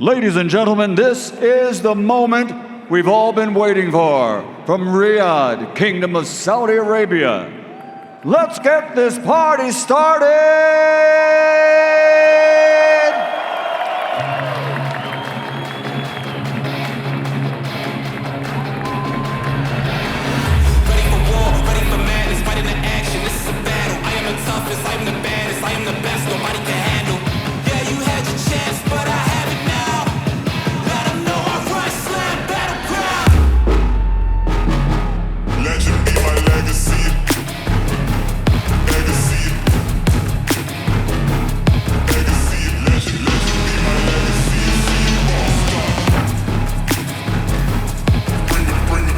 Ladies and gentlemen, this is the moment we've all been waiting for. From Riyadh, Kingdom of Saudi Arabia. Let's get this party started! Ready for war, ready for madness, fighting the action. This is a battle. I am the toughest, I am the baddest, I am the best, nobody can handle. Yeah, you had your chance, but I have it now. Let them know I run slam battleground. Legend be my legacy. Legacy. Legacy. Legend be my legacy. All-star. Bring it.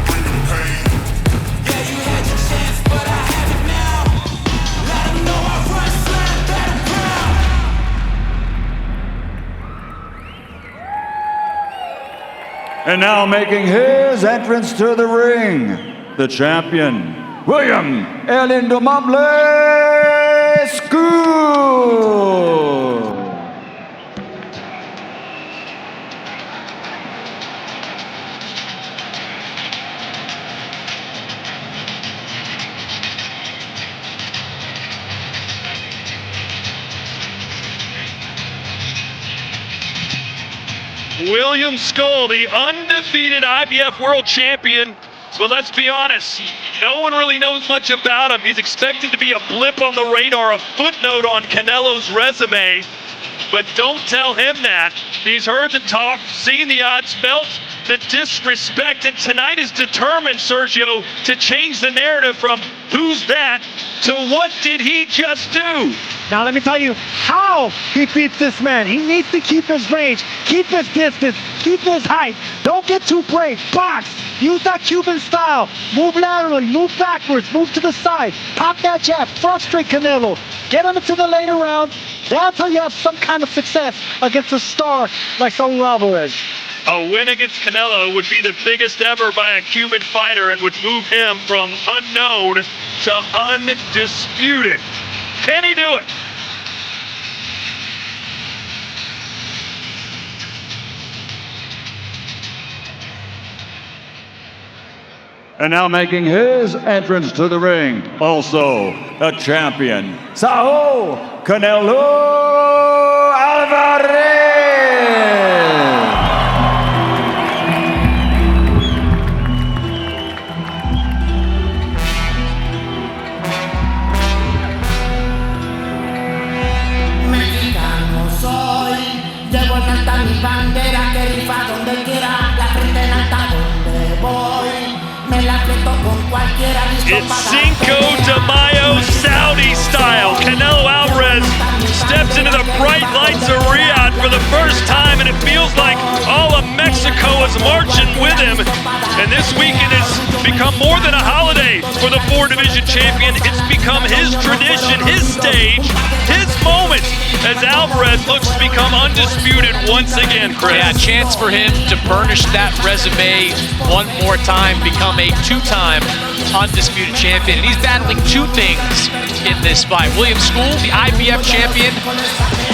Bring the pain. Yeah, you had your chance, but I have it now. Let them know I run slam battleground. And now making his entrance to the ring, the champion, William El Indomable Scull. William Scull, the undefeated IBF world champion. But let's be honest, no one really knows much about him. He's expected to be a blip on the radar, a footnote on Canelo's resume. But don't tell him that. He's heard the talk, seen the odds, felt the disrespect, and tonight is determined, Sergio, to change the narrative from who's that to what did he just do? Now let me tell you how he beats this man. He needs to keep his range, keep his distance, keep his height. Don't get too brave. Box. Use that Cuban style. Move laterally, move backwards, move to the side. Pop that jab, frustrate Canelo. Get him into the later rounds. That's how you have some kind of success against a star like Canelo Alvarez. A win against Canelo would be the biggest ever by a Cuban fighter and would move him from unknown to undisputed. Can he do it? And now making his entrance to the ring, also a champion, Saul Canelo Alvarez. Mexicano soy, llevo en alta mi bandera que rifa donde quiera, la frente en alta donde voy, me la aprieto con cualquiera. It's Cinco de Mayo Saudi style. Canelo Alvarez steps into the bright lights of Riyadh for the first time, and it feels like all of Mexico is marching with him. And this weekend has become more than a holiday for the four-division champion. It's become his tradition, his stage, his moment, as Alvarez looks to become undisputed once again, Chris. Yeah, chance for him to burnish that resume one more time, become a two-time undisputed champion. And he's battling two things in this fight. William Scull, the IBF champion,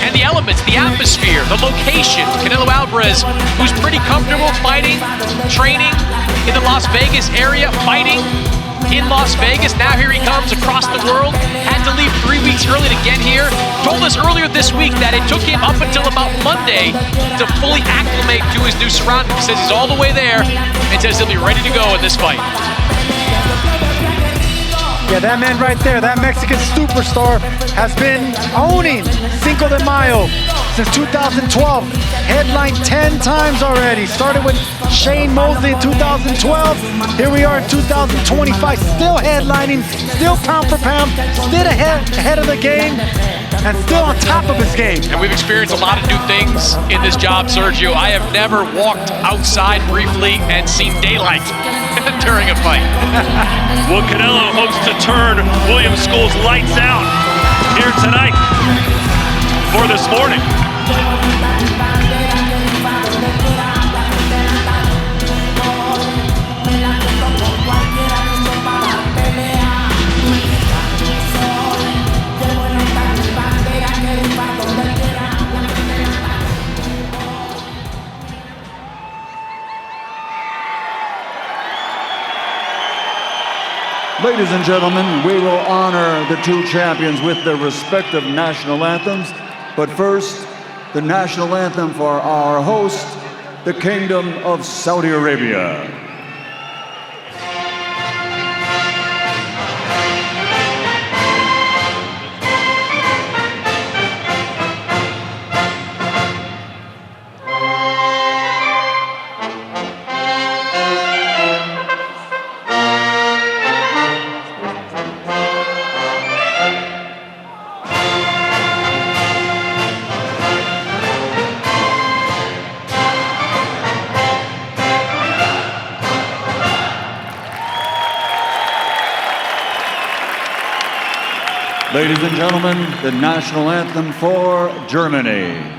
and the elements, the atmosphere, the location. Canelo Alvarez, who's pretty comfortable fighting, training in the Las Vegas area, fighting in Las Vegas. Now here he comes across the world. Had to leave 3 weeks early to get here. Told us earlier this week that it took him up until about Monday to fully acclimate to his new surroundings. He says he's all the way there and says he'll be ready to go in this fight. Yeah, that man right there, that Mexican superstar, has been owning Cinco de Mayo since 2012. Headlined 10 times already. Started with Shane Mosley in 2012. Here we are in 2025, still headlining, still pound for pound, still ahead of the game, and still on top of his game. And we've experienced a lot of new things in this job, Sergio. I have never walked outside briefly and seen daylight during a fight. Well, Canelo hopes to turn William Scull's lights out here tonight or this morning. Ladies and gentlemen, we will honor the two champions with their respective national anthems. But first, the national anthem for our host, the Kingdom of Saudi Arabia. Ladies and gentlemen, the national anthem for Germany.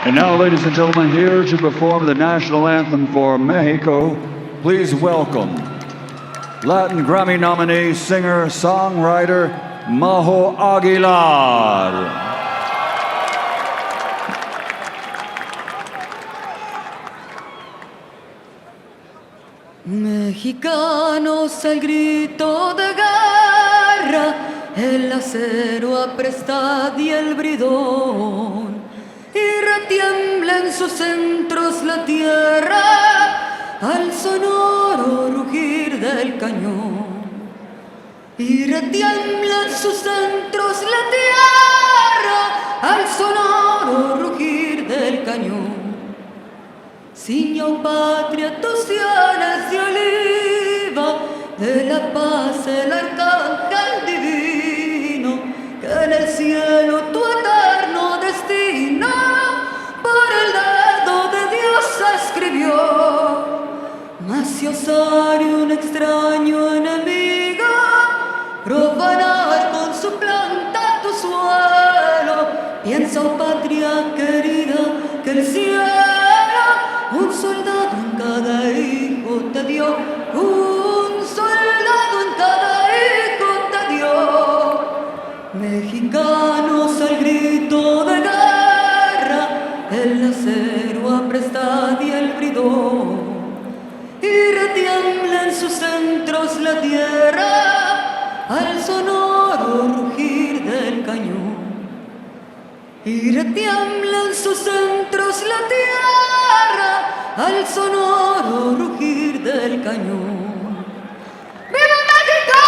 And now, ladies and gentlemen, here to perform the national anthem for Mexico, please welcome Latin Grammy nominee, singer, songwriter, Majo Aguilar. Mexicanos al grito de guerra, el acero apresta y el bridón, y retiembla en sus centros la tierra al sonoro rugir del cañón. Y retiembla en sus centros la tierra al sonoro rugir del cañón. Ciño patria tus sienes de oliva, de la paz el arcángel divino, que en el cielo tu eterno destino por el dedo de Dios escribió. Mas si osare un extraño enemigo profanar con su planta tu suelo, piensa, oh patria querida, que el cielo un soldado en cada hijo te dio, un soldado en cada hijo te dio. Mexicanos al grito de guerra, el acero apresta y el bridón, y retiembla en sus centros la tierra al sonoro rugir del cañón. Y retiembla en sus centros la tierra al sonoro rugir del cañón. ¡Viva México!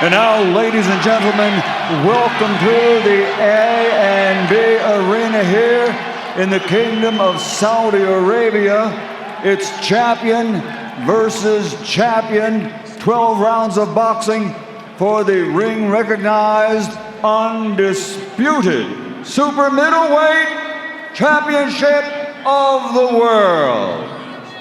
And now, ladies and gentlemen, welcome to the A&B Arena here in the Kingdom of Saudi Arabia. It's champion versus champion, 12 rounds of boxing for the ring-recognized, undisputed Super-Middleweight Championship of the World.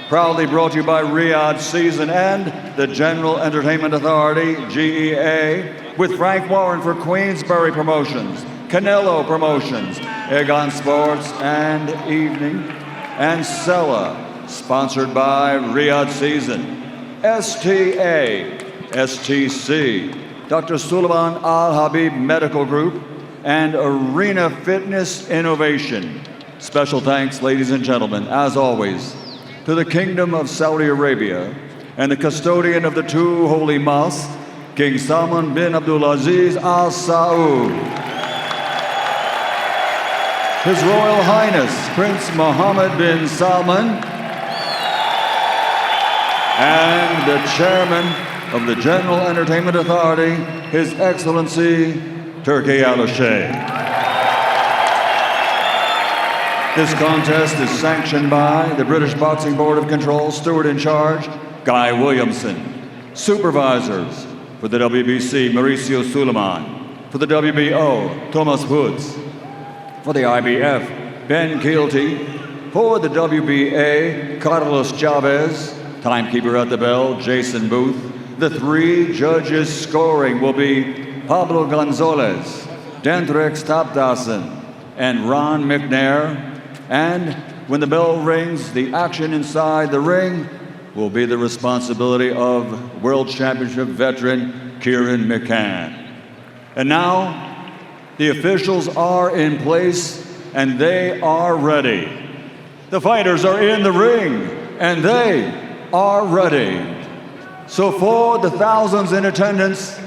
Proudly brought to you by Riyadh Season and the General Entertainment Authority, GEA, with Frank Warren for Queensberry Promotions, Canelo Promotions, Egon Sports and Evening, and Sella, sponsored by Riyadh Season, STA, STC, Dr. Suleiman Al Habib Medical Group, and Arena Fitness Innovation. Special thanks, ladies and gentlemen, as always, to the Kingdom of Saudi Arabia and the custodian of the two holy mosques, King Salman bin Abdulaziz Al Saud. His Royal Highness Prince Mohammed bin Salman, and the Chairman of the General Entertainment Authority, His Excellency Turki Al-Sheikh. This contest is sanctioned by the British Boxing Board of Control, steward in charge, Guy Williamson. Supervisors for the WBC, Mauricio Suleiman. For the WBO, Thomas Woods. For the IBF, Ben Keelty. For the WBA, Carlos Chavez. Timekeeper at the bell, Jason Booth. The three judges scoring will be Pablo Gonzalez, Dendrex Tapdassen, and Ron McNair. And when the bell rings, the action inside the ring will be the responsibility of World Championship veteran Kieran McCann. And now, the officials are in place and they are ready. The fighters are in the ring and they are ready. So for the thousands in attendance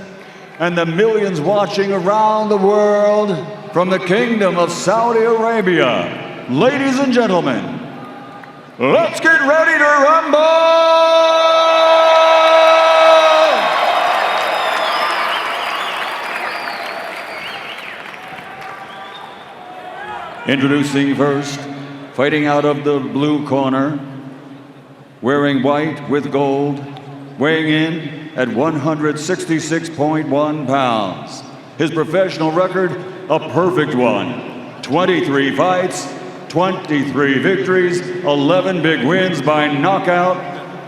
and the millions watching around the world from the Kingdom of Saudi Arabia, ladies and gentlemen, let's get ready to rumble! Introducing first, fighting out of the blue corner, wearing white with gold, weighing in at 166.1 pounds. His professional record, a perfect one. 23 fights, 23 victories, 11 big wins by knockout.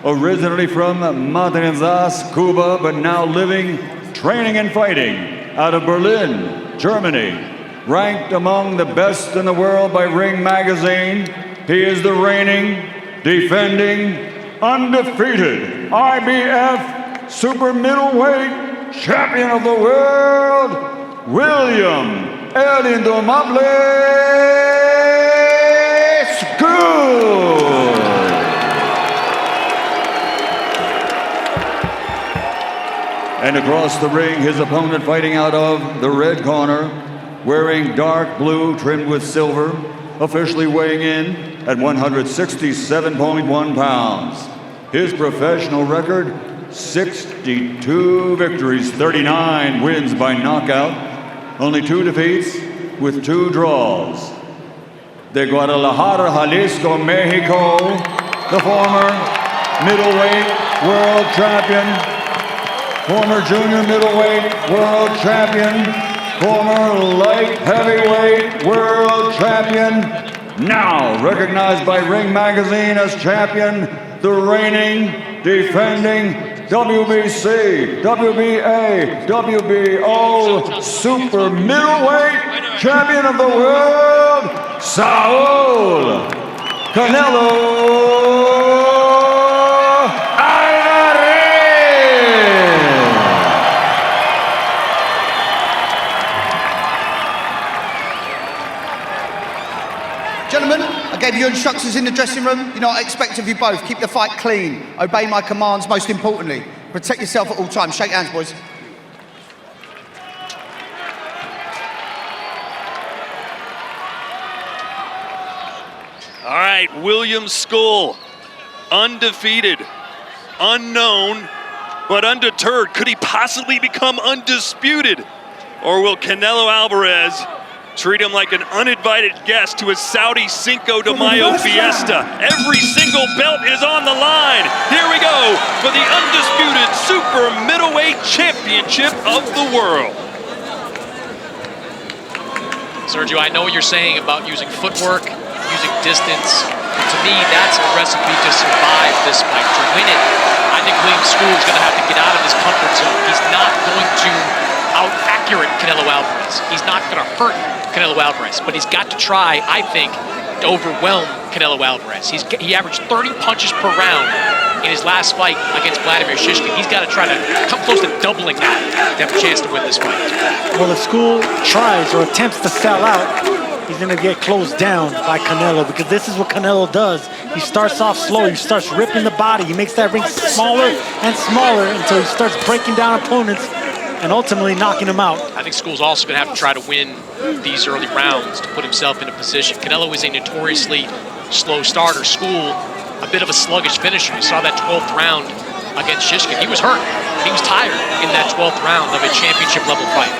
Originally from Matanzas, Cuba, but now living, training, and fighting out of Berlin, Germany. Ranked among the best in the world by Ring Magazine, he is the reigning, defending, undefeated IBF Super-Middleweight Champion of the World, William El Indomable Scull. And across the ring, his opponent fighting out of the red corner, wearing dark blue trimmed with silver, officially weighing in at 167.1 pounds. His professional record, 62 victories, 39 wins by knockout, only 2 defeats with 2 draws. De Guadalajara, Jalisco, Mexico, the former middleweight world champion, former junior middleweight world champion, former light heavyweight world champion, now recognized by Ring Magazine as champion, the reigning, defending WBC, WBA, WBO Super Middleweight Champion of the World, Saul Canelo Gentlemen, I gave you instructions in the dressing room. You know what I expect of you both. Keep the fight clean. Obey my commands, most importantly. Protect yourself at all times. Shake hands, boys. All right, William Scull, undefeated, unknown, but undeterred. Could he possibly become undisputed? Or will Canelo Alvarez treat him like an uninvited guest to his Saudi Cinco de Mayo fiesta? Every single belt is on the line. Here we go for the undisputed Super Middleweight Championship of the world. Sergio, I know what you're saying about using footwork, using distance. And to me, that's a recipe to survive this fight. To win it, I think William Scull is going to have to get out of his comfort zone. He's not going to out-accurate Canelo Alvarez. He's not going to hurt Canelo Alvarez, but he's got to try, I think, to overwhelm Canelo Alvarez. He averaged 30 punches per round in his last fight against Vladimir Shishkin. He's got to try to come close to doubling that to have a chance to win this fight. Well, if Scull tries or attempts to sell out, he's going to get closed down by Canelo, because this is what Canelo does. He starts off slow. He starts ripping the body. He makes that ring smaller and smaller until he starts breaking down opponents and ultimately knocking them out. I think Skull's also going to have to try to win these early rounds to put himself in a position. Canelo is a notoriously slow starter. Scull, a bit of a sluggish finisher. You saw that 12th round against Shishkin. He was hurt. He was tired in that 12th round of a championship-level fight.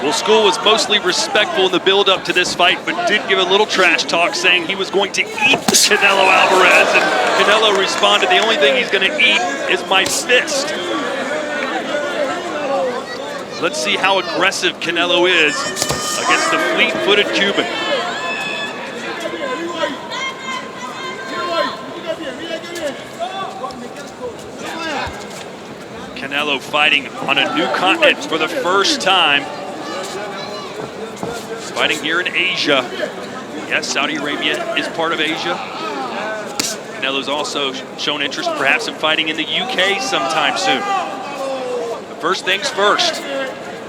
Well, Scull was mostly respectful in the build-up to this fight, but did give a little trash talk saying he was going to eat Canelo Alvarez, and Canelo responded, the only thing he's going to eat is my fist. Let's see how aggressive Canelo is against the fleet-footed Cuban. Canelo fighting on a new continent for the first time. Fighting here in Asia. Yes, Saudi Arabia is part of Asia. Canelo's also shown interest perhaps in fighting in the UK sometime soon. But first things first,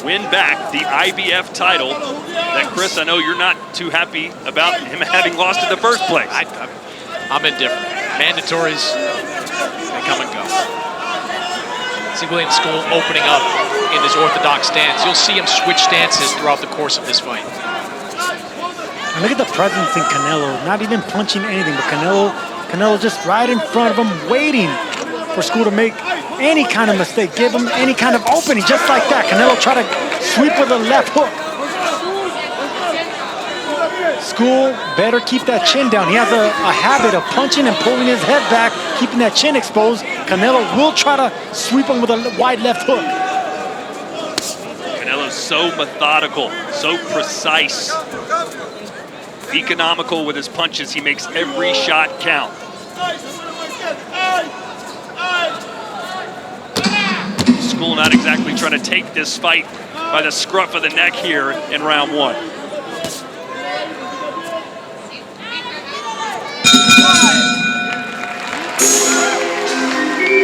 win back the IBF title that, Chris, I know you're not too happy about him having lost in the first place. I'm indifferent. Mandatories, they come and go. See William Scull opening up in his orthodox stance. You'll see him switch stances throughout the course of this fight. And look at the presence in Canelo, not even punching anything, but Canelo just right in front of him, waiting for Scull to make any kind of mistake, give him any kind of opening, just like that. Canelo try to sweep with a left hook. Scull better keep that chin down. He has a habit of punching and pulling his head back, keeping that chin exposed. Canelo will try to sweep him with a wide left hook. Canelo's so methodical, so precise, economical with his punches. He makes every shot count. Scull not exactly trying to take this fight by the scruff of the neck here in round one.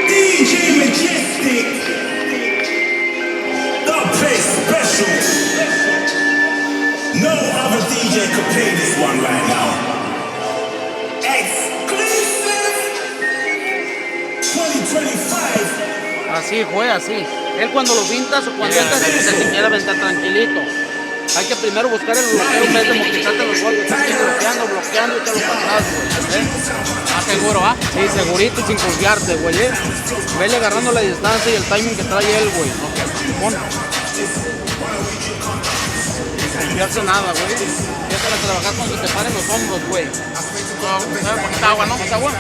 DJ Majestic, the place special. No other DJ could play this one right now. Exclusive 2025. Así fue, así. Él cuando lo pintas o cuando entras se quiere aventar tranquilito. Hay que primero buscar el bloqueo en vez de moquitarte los golpes. Aquí bloqueando y te lo pasas, güey. ¿Estás seguro, ah? Sí, segurito y sin confiarte, güey. Vele agarrando la distancia y el timing que trae él, güey. Sin confiarse nada, güey. Empieza a trabajar cuando te paren los hombros, güey. ¿Sabes? Poquita agua, ¿no? ¿Poquita agua?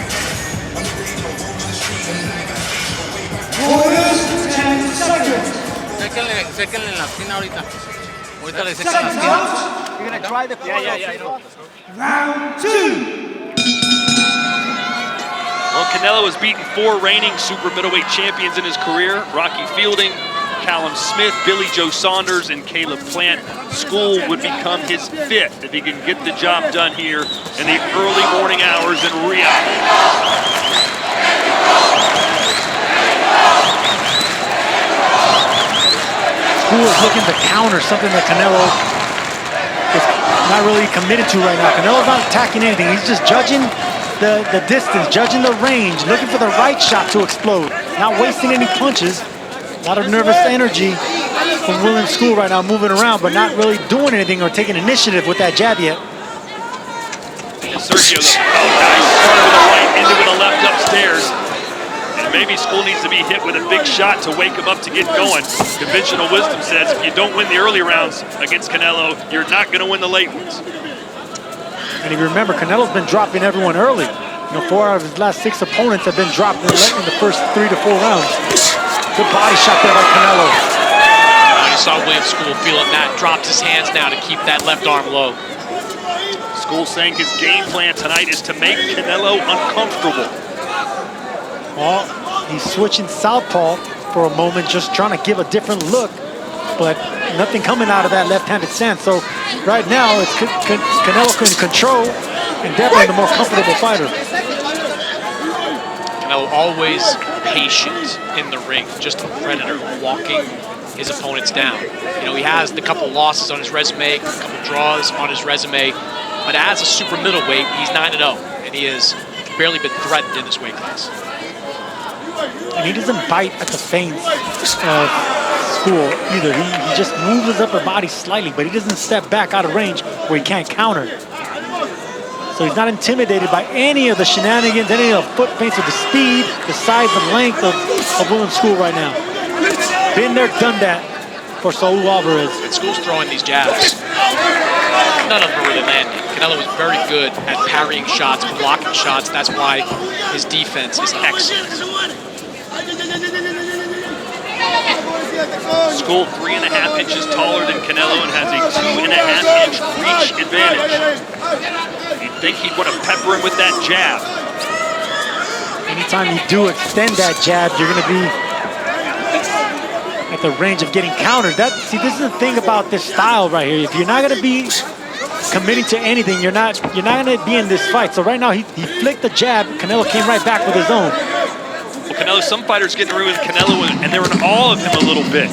Séquenle en la esquina ahorita. Ahorita le secan la esquina. You're gonna try the Round two. Well, Canelo has beaten 4 reigning super middleweight champions in his career: Rocky Fielding, Callum Smith, Billy Joe Saunders, and Caleb Plant. Scull would become his 5th if he can get the job done here in the early morning hours in Riyadh. Scull is looking to counter something that Canelo is not really committed to right now. Canelo's not attacking anything. He's just judging the distance, judging the range, looking for the right shot to explode, not wasting any punches. A lot of nervous energy from William Scull right now, moving around, but not really doing anything or taking initiative with that jab yet. Sergio, nice. Started with a right, ended with a left upstairs. And maybe Scull needs to be hit with a big shot to wake him up to get going. Conventional wisdom says if you don't win the early rounds against Canelo, you're not going to win the late ones. And if you remember, Canelo's been dropping everyone early. You know, 4 out of his last 6 opponents have been dropped in the first 3 to 4 rounds. Good body shot there by Canelo. You saw William Scull feeling that. Drops his hands now to keep that left arm low. Scull saying his game plan tonight is to make Canelo uncomfortable. Well, he's switching southpaw for a moment, just trying to give a different look, but nothing coming out of that left-handed stance. So right now, it's Canelo can control and definitely the more comfortable fighter. Canelo always patient in the ring, just a predator, walking his opponents down. You know, he has the couple losses on his resume, a couple draws on his resume, but as a super middleweight, he's 9-0, and he has barely been threatened in this weight class. And he doesn't bite at the feints of Scull either. He just moves his upper body slightly, but he doesn't step back out of range where he can't counter. So he's not intimidated by any of the shenanigans, any of the foot feints, or the speed, the size, and length of William Scull right now. Been there, done that for Saul Alvarez. And Skull's throwing these jabs. None of them are really landing. Canelo is very good at parrying shots, blocking shots. That's why his defense is excellent. Scull 3.5 inches taller than Canelo and has a 2.5-inch reach advantage. You'd think he'd want to pepper him with that jab. Anytime you do extend that jab, you're going to be at the range of getting countered. See, this is the thing about this style right here. If you're not going to be committing to anything, you're not going to be in this fight. So right now, he flicked the jab. Canelo came right back with his own. Well, Canelo, some fighters get in the ring with Canelo and they're in awe of him a little bit.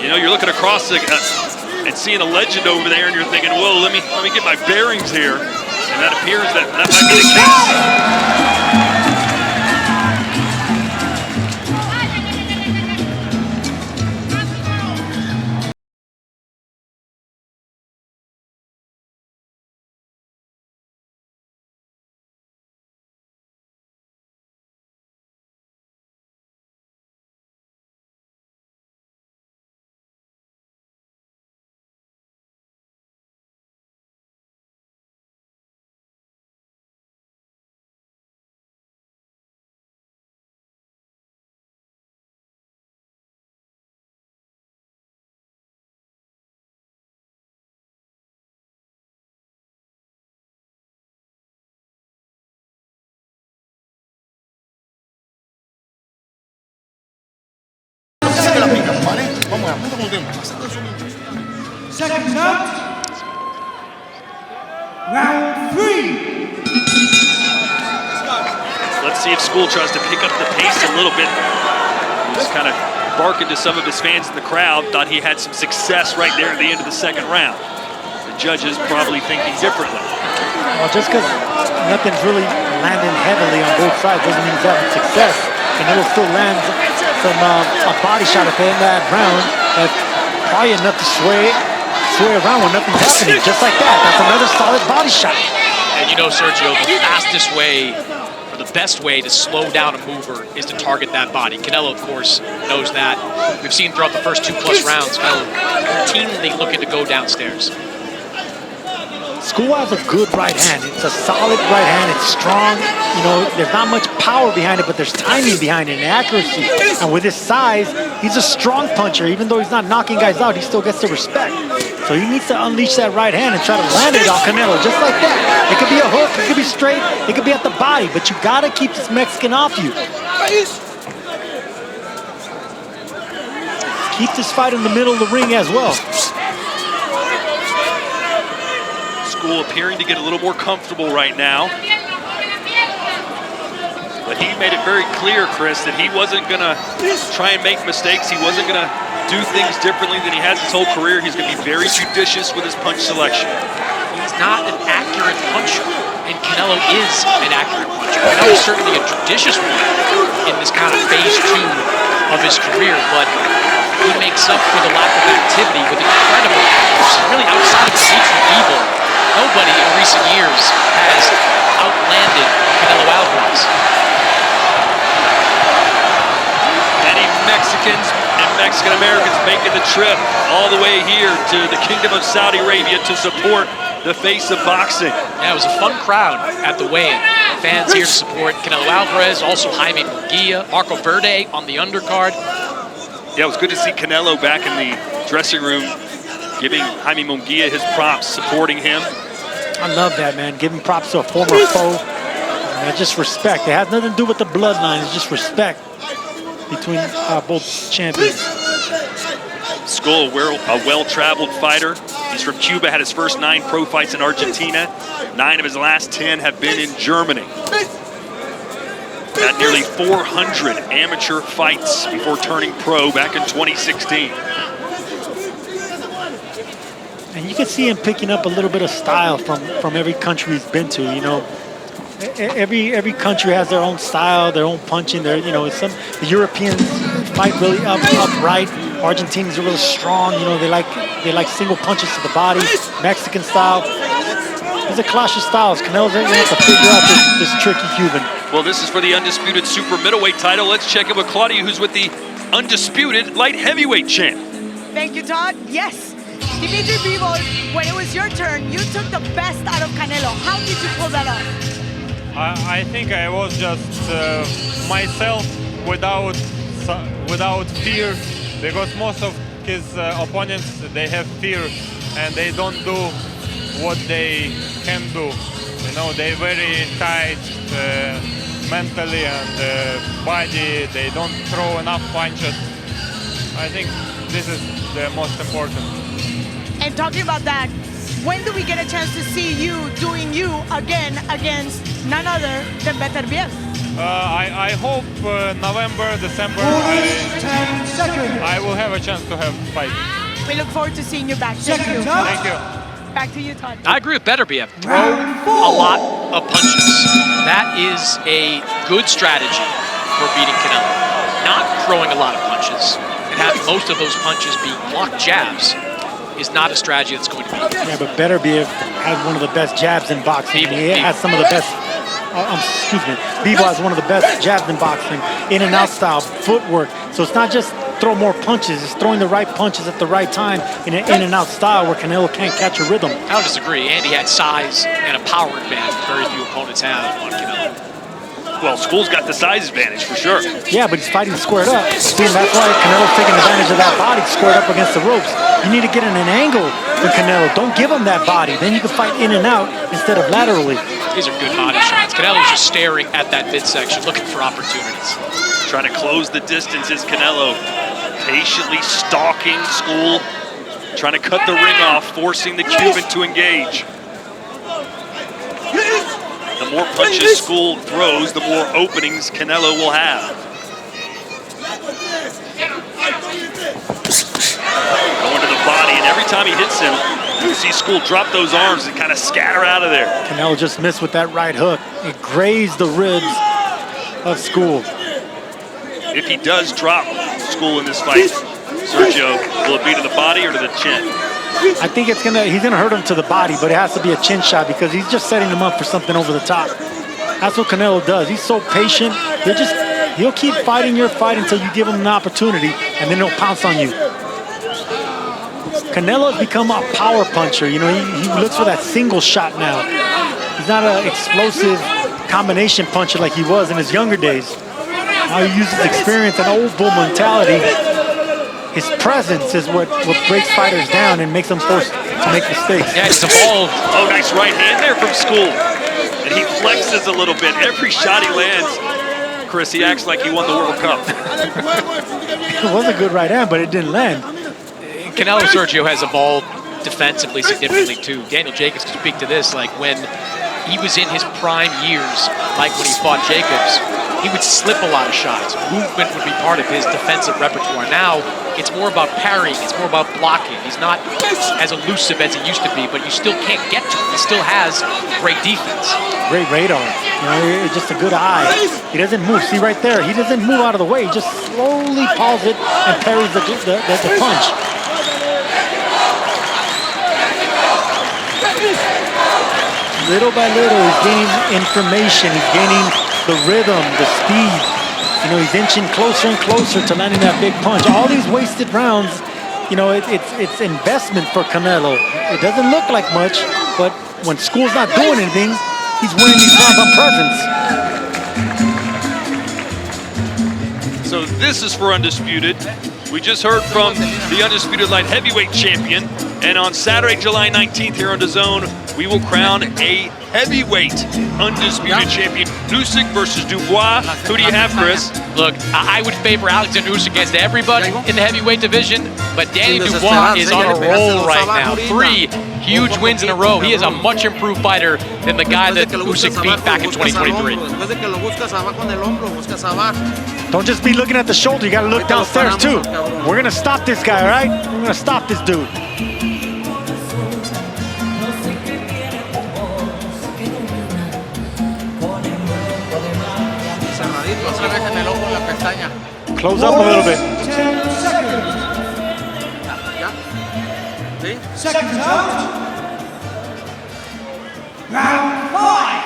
You know, you're looking across and seeing a legend over there, and you're thinking, "Whoa, let me get my bearings here." And that appears that might be the case. Seconds out. Round 3. Let's see if Scull tries to pick up the pace a little bit. He's kind of barking to some of his fans in the crowd. Thought he had some success right there at the end of the second round. The judges probably thinking differently. Well, just because nothing's really landing heavily on both sides doesn't mean he's having success. Canelo still lands some a body shot at the end of that round. That's probably enough to sway around when nothing's happening. Just like that. That's another solid body shot. And you know, Sergio, the fastest way, or the best way to slow down a mover is to target that body. Canelo, of course, knows that. We've seen throughout the first 2+ rounds, Canelo routinely looking to go downstairs. Scull has a good right hand. It's a solid right hand. It's strong. You know, there's not much power behind it, but there's timing behind it and accuracy. And with his size, he's a strong puncher. Even though he's not knocking guys out, he still gets the respect. So he needs to unleash that right hand and try to land it on Canelo, just like that. It could be a hook, it could be straight, it could be at the body, but you gotta keep this Mexican off you. Keep this fight in the middle of the ring as well. Scull appearing to get a little more comfortable right now. But he made it very clear, Chris, that he wasn't going to try and make mistakes. He wasn't going to do things differently than he has his whole career. He's going to be very judicious with his punch selection. He's not an accurate puncher, and Canelo is an accurate puncher. Canelo's certainly a judicious one in this kind of phase 2 of his career, but he makes up for the lack of activity with incredible accuracy. Really, outside of the evil, nobody in recent years has outlanded Canelo Alvarez. Many Mexicans and Mexican Americans making the trip all the way here to the Kingdom of Saudi Arabia to support the face of boxing. Yeah, it was a fun crowd at the weigh-in. Fans here to support Canelo Alvarez, also Jaime Munguia, Marco Verde on the undercard. Yeah, it was good to see Canelo back in the dressing room, giving Jaime Munguia his props, supporting him. I love that, man. Giving props to a former foe. And just respect. It has nothing to do with the bloodline. It's just respect between both champions. Scull, a well-traveled fighter. He's from Cuba, had his first 9 pro fights in Argentina. 9 of his last 10 have been in Germany. Had nearly 400 amateur fights before turning pro back in 2016. And you can see him picking up a little bit of style from every country he's been to. You know, every country has their own style, their own punching. You know, the Europeans fight really upright. Argentinians are really strong. You know, they like single punches to the body. Mexican style. These are clash of styles. Canelo's going to have to figure out this tricky Cuban. Well, this is for the Undisputed Super-Middleweight title. Let's check in with Claudia, who's with the Undisputed Light Heavyweight champ. Thank you, Todd. Yes, Dimitri Bivol, when it was your turn, you took the best out of Canelo. How did you pull that off? I think I was just myself without fear, because most of his opponents, they have fear and they don't do what they can do. You know, they're very tight mentally and body. They don't throw enough punches. I think this is the most important. And talking about that, when do we get a chance to see you doing you again against none other than Beterbiev? I hope November, December, 10 seconds. I will have a chance to have fight. We look forward to seeing you back. Thank you. Thank you. Back to you, Todd. I agree with Beterbiev. Throw a lot of punches. That is a good strategy for beating Canelo. Not throwing a lot of punches and having most of those punches be blocked jabs is not a strategy that's going to be. Yeah, but Beterbiev has one of the best jabs in boxing. He has some of the best. Bivol has one of the best jabs in boxing. In and out style, footwork. So it's not just throw more punches, it's throwing the right punches at the right time in an in and out style where Canelo can't catch a rhythm. I don't disagree. Andy had size and a power advantage very few opponents have on Canelo. Well, Skull's got the size advantage for sure. Yeah, but he's fighting squared up. See, and that's why Canelo's taking advantage of that body squared up against the ropes. You need to get in an angle with Canelo. Don't give him that body. Then you can fight in and out instead of laterally. These are good body shots. Canelo's just staring at that midsection, looking for opportunities. Trying to close the distance is Canelo. Patiently stalking Skull. Trying to cut the ring off, forcing the Cuban to engage. The more punches Skull throws, the more openings Canelo will have. Going to the body, and every time he hits him, you see Skull drop those arms and kind of scatter out of there. Canelo just missed with that right hook. It grazed the ribs of Skull. If he does drop Skull in this fight, Sergio, will it be to the body or to the chin? I think he's gonna hurt him to the body, but it has to be a chin shot because he's just setting him up for something over the top. That's what Canelo does. He's so patient. He'll keep fighting your fight until you give him an opportunity, and then he'll pounce on you. Canelo's become a power puncher. You know, he looks for that single shot now. He's not an explosive combination puncher like he was in his younger days. Now he uses experience and old bull mentality. His presence is what breaks fighters down and makes them forced to make mistakes. Yeah, it's evolved. Oh, nice right hand there from Skull. And he flexes a little bit. Every shot he lands, Chris, he acts like he won the World Cup. It was a good right hand, but it didn't land. Canelo Sergio has evolved defensively significantly too. Daniel Jacobs can speak to this. Like when he was in his prime years, like when he fought Jacobs, he would slip a lot of shots. Movement would be part of his defensive repertoire. Now, it's more about parrying. It's more about blocking. He's not as elusive as he used to be, but you still can't get to him. He still has great defense. Great radar. You know, it's just a good eye. He doesn't move. See right there, he doesn't move out of the way. He just slowly pulls it and parries the punch. Little by little, he's gaining information. He's gaining the rhythm, the speed. You know, he's inching closer and closer to landing that big punch. All these wasted rounds, you know, it's investment for Canelo. It doesn't look like much, but when Skull's not doing anything, he's winning these rounds on presence. So this is for Undisputed. We just heard from the Undisputed Light Heavyweight Champion. And on Saturday, July 19th here on DAZN, we will crown a heavyweight Undisputed Champion. Usyk versus Dubois. Who do you have, Chris? Look, I would favor Alexander Usyk against everybody in the heavyweight division. But Danny Dubois is on a roll right now. 3 huge wins in a row. He is a much improved fighter than the guy that Usyk beat back in 2023. Don't just be looking at the shoulder, you gotta look downstairs too. We're gonna stop this guy, all right? We're gonna stop this dude. Close up a little bit. 10 seconds. Seconds out. Round 5.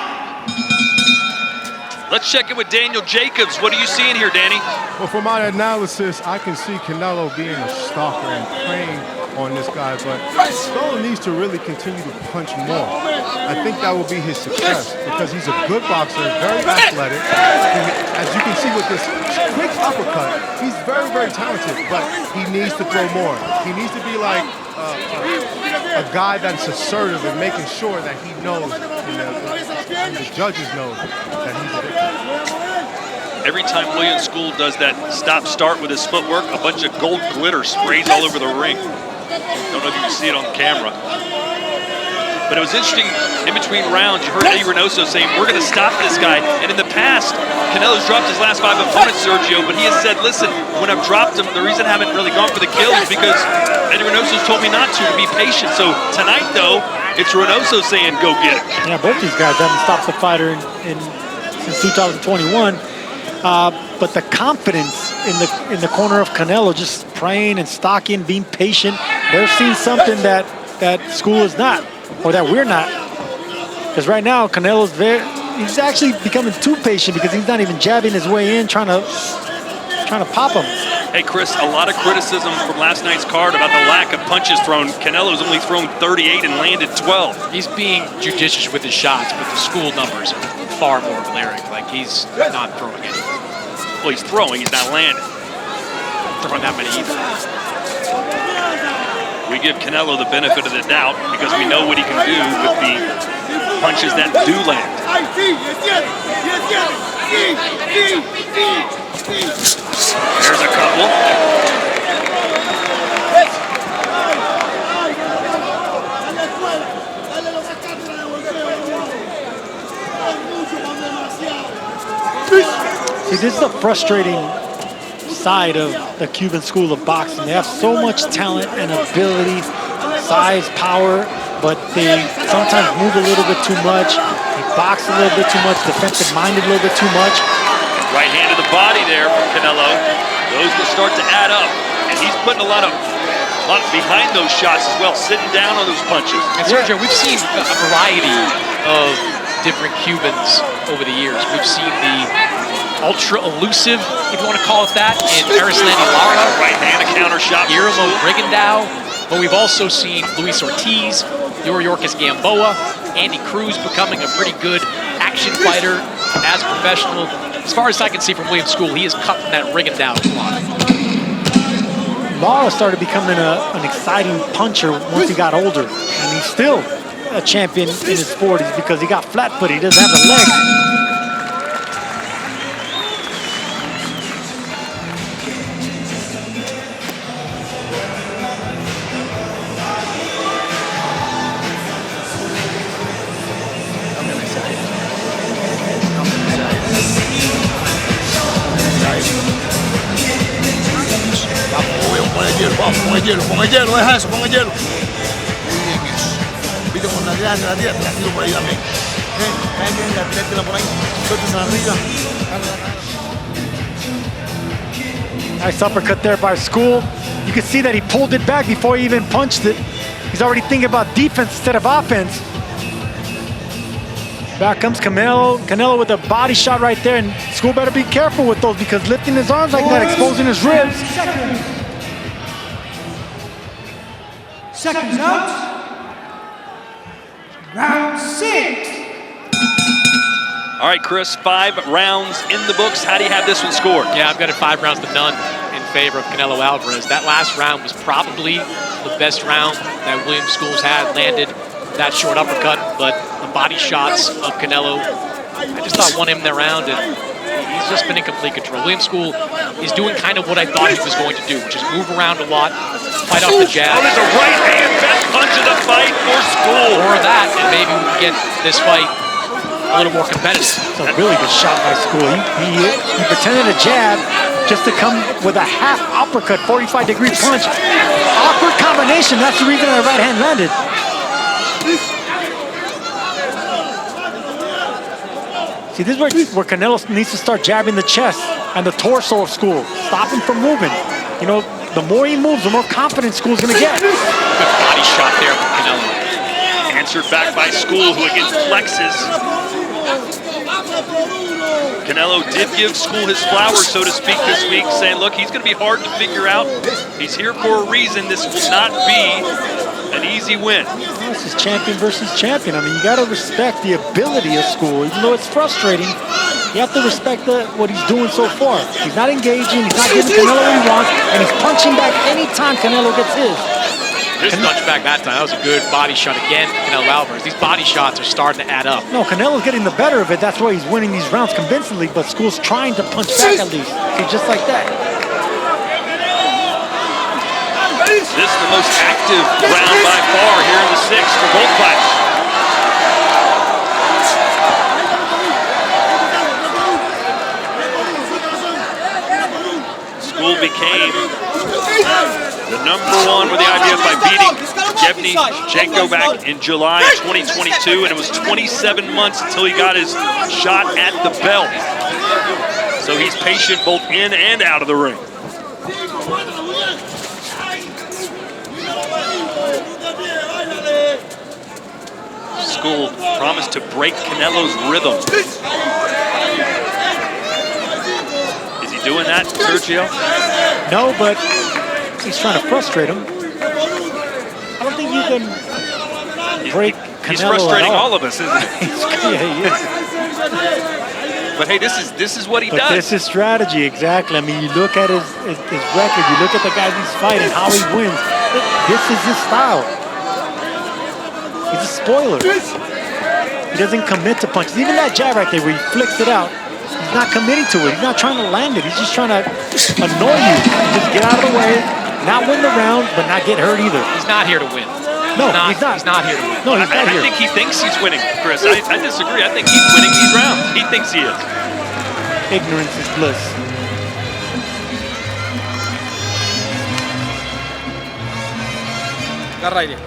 Let's check in with Daniel Jacobs. What are you seeing here, Danny? Well, from my analysis, I can see Canelo being a stalker and preying on this guy, but Scull needs to really continue to punch more. I think that will be his success because he's a good boxer, very athletic. As you can see with this quick uppercut, he's very, very talented, but he needs to throw more. He needs to be like a guy that's assertive and making sure that he knows, and the judges know that he's a victim. Every time William Scull does that stop-start with his footwork, a bunch of gold glitter sprays all over the ring. Don't know if you can see it on camera. But it was interesting, in between rounds, you heard Eddie Reynoso saying, we're going to stop this guy. And in the past, Canelo's dropped his last 5 opponents, Sergio, but he has said, listen, when I've dropped him, the reason I haven't really gone for the kill is because Eddie Reynoso's told me not to be patient. So tonight, though, it's Reynoso saying, go get it. Yeah, both these guys haven't stopped the fighter since 2021. But the confidence in the corner of Canelo, just praying and stalking, being patient, they're seeing something that Scull is not, or that we're not. Because right now, Canelo's he's actually becoming too patient because he's not even jabbing his way in, trying to pop him. Hey, Chris, a lot of criticism from last night's card about the lack of punches thrown. Canelo's only thrown 38 and landed 12. He's being judicious with his shots, but the Scull numbers are far more glaring. Like, he's not throwing any. Well, he's throwing, he's not landing. Not throwing that many either. We give Canelo the benefit of the doubt because we know what he can do with the punches that do land. There's a couple. See, this is the frustrating side of the Cuban school of boxing. They have so much talent and ability, size, power, but they sometimes move a little bit too much. They box a little bit too much, defensive-minded a little bit too much. Right hand to the body there from Canelo. Those will start to add up, and he's putting a lot behind those shots as well, sitting down on those punches. And Sergio, we've seen a variety of different Cubans over the years. We've seen the ultra elusive, if you want to call it that, in Erislandy Lara. Right hand, a counter shot. Irmo Rigondeaux. But we've also seen Luis Ortiz, Yuriorkis Gamboa, Andy Cruz becoming a pretty good action fighter as a professional. As far as I can see from William Scull, he is cut from that Rigondeaux line. Lara started becoming an exciting puncher once he got older. And he's still a champion in his 40s because he got flat-footed. He doesn't have the legs. Pon el hielo, deja eso, pon el hielo. Bien eso. Viste con la tira, tira por ahí también. Tírala por ahí. Suéltala arriba. Nice uppercut there by Scull. You can see that he pulled it back before he even punched it. He's already thinking about defense instead of offense. Back comes Canelo. Canelo with a body shot right there, and Scull better be careful with those because lifting his arms like that, exposing his ribs. Seconds out. Round 6. All right, Chris, 5 rounds in the books. How do you have this one scored? Yeah, I've got it 5 rounds to none in favor of Canelo Alvarez. That last round was probably the best round that William Scull's had. Landed that short uppercut, but the body shots of Canelo, I just thought won him the round, and He's just been in complete control. William Scull is doing kind of what I thought he was going to do, which is move around a lot, fight off the jab. Oh, there's a right hand best punch of the fight for Scull. Or that, and maybe we can get this fight a little more competitive. It's a really good shot by Scull. He pretended to jab just to come with a half uppercut, 45-degree punch. Awkward combination. That's the reason the right hand landed. See, this is where Canelo needs to start jabbing the chest and the torso of Scull. Stop him from moving. You know, the more he moves, the more confident Skull's gonna get. Good body shot there from Canelo. Answered back by Scull, who again flexes. Canelo did give Scull his flowers, so to speak, this week, saying, look, he's going to be hard to figure out. He's here for a reason. This will not be an easy win. Well, this is champion versus champion. I mean, you got to respect the ability of Scull. Even though it's frustrating, you have to respect what he's doing so far. He's not engaging, he's not giving Canelo what he wants, and he's punching back anytime Canelo gets his. This punch back that time, that was a good body shot again for Canelo Alvarez. These body shots are starting to add up. No, Canelo's getting the better of it. That's why he's winning these rounds convincingly, but Skull's trying to punch back at least. Okay, just like that. This is the most active round by far here in the sixth for both fighters. Scull became the #1 with the IBF by beating Yevgeny Janko back in July 2022, and it was 27 months until he got his shot at the belt. So he's patient both in and out of the ring. Scull promised to break Canelo's rhythm. Is he doing that, Sergio? No, but he's trying to frustrate him. I don't think you can break Canelo. He's frustrating all of us, isn't he? Yeah, he is. But hey, this is what he does. This is strategy, exactly. I mean, you look at his record, you look at the guys he's fighting, how he wins. This is his style. He's a spoiler. He doesn't commit to punches. Even that jab right there where he flicks it out, he's not committing to it. He's not trying to land it. He's just trying to annoy you. Just get out of the way, not win the round, but not get hurt either. He's not here to win. No, he's not. He's not here to win. No, he's not here. I think he thinks he's winning, Chris. I disagree. I think he's winning these rounds. He thinks he is. Ignorance is bliss. Agarra aire.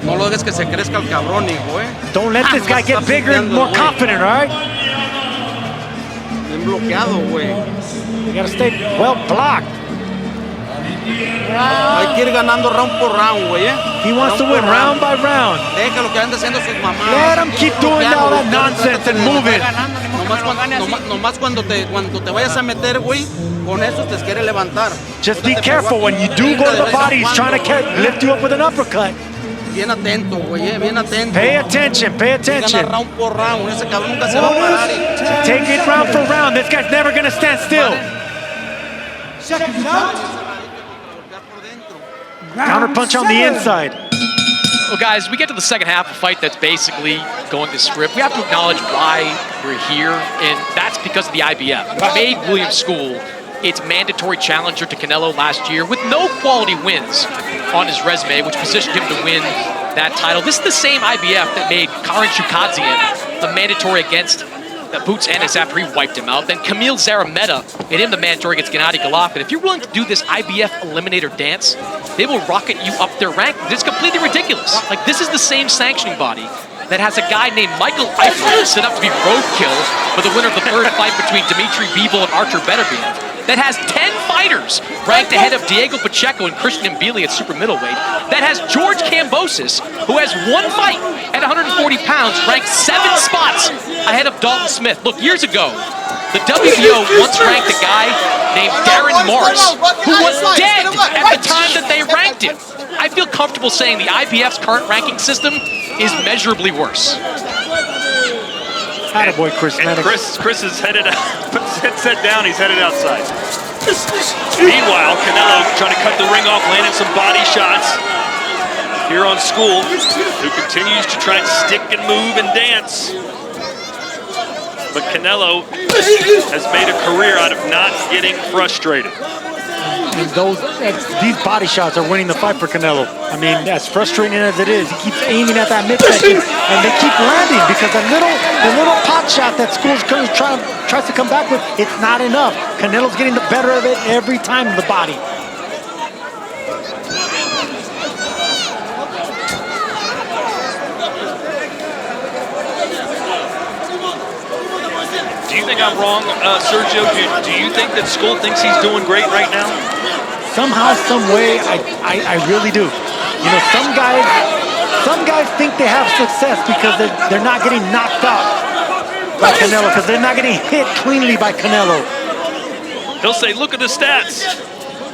No lo dejes que se crezca el cabrón, hijo, Don't let this guy get bigger and more confident, all right? Bien bloqueado, güey. You gotta stay well blocked. Hay que ir ganando round por round, güey, He wants to win round by round. Déjalo que ande haciendo sus mamadas. Let him keep doing all that nonsense and move it. Nomás cuando te vayas a meter, güey, con eso te quiere levantar. Just be careful when you do go to the body. He's trying to lift you up with an uppercut. Bien atento, güey, bien atento. Pay attention, pay attention. Gana round por round. Ese cabrón nunca se va a parar. Take it round for round. This guy's never gonna stand still. Seconds out. Counter punch on the inside. Well, guys, we get to the second half of a fight that's basically going to script. We have to acknowledge why we're here, and that's because of the IBF. We made William Scull its mandatory challenger to Canelo last year with no quality wins on his resume, which positioned him to win that title. This is the same IBF that made Karen Chukadzian the mandatory against Boots Ennis after he wiped him out. Then Camille Zarameta made him the mandatory against Gennady Golovkin. If you're willing to do this IBF eliminator dance, they will rocket you up their rankings. It's completely ridiculous. Like, this is the same sanctioning body that has a guy named Michael Eifler set up to be roadkill for the winner of the third fight between Dimitri Bivol and Artur Beterbiev. That has 10 fighters ranked ahead of Diego Pacheco and Christian Mbili at super middleweight. That has George Kambosos, who has one fight at 140 pounds, ranked 7 spots ahead of Dalton Smith. Look, years ago, the WBO once ranked a guy named Darren Morris, who was dead at the time that they ranked him. I feel comfortable saying the IBF's current ranking system is measurably worse. Attaboy, Chris. And Chris is headed out. Headset down, he's headed outside. Meanwhile, Canelo trying to cut the ring off, landing some body shots. here on Scull, who continues to try and stick and move and dance. But Canelo has made a career out of not getting frustrated. And these body shots are winning the fight for Canelo. I mean, as frustrating as it is, he keeps aiming at that midsection, and they keep landing because the little pot shot that Scull's tries to come back with, it's not enough. Canelo's getting the better of it every time in the body. Do you think I'm wrong, Sergio? Do you think that Scull thinks he's doing great right now? Somehow, some way, I really do. You know, some guys think they have success because they're not getting knocked out by Canelo, because they're not getting hit cleanly by Canelo. He'll say, look at the stats.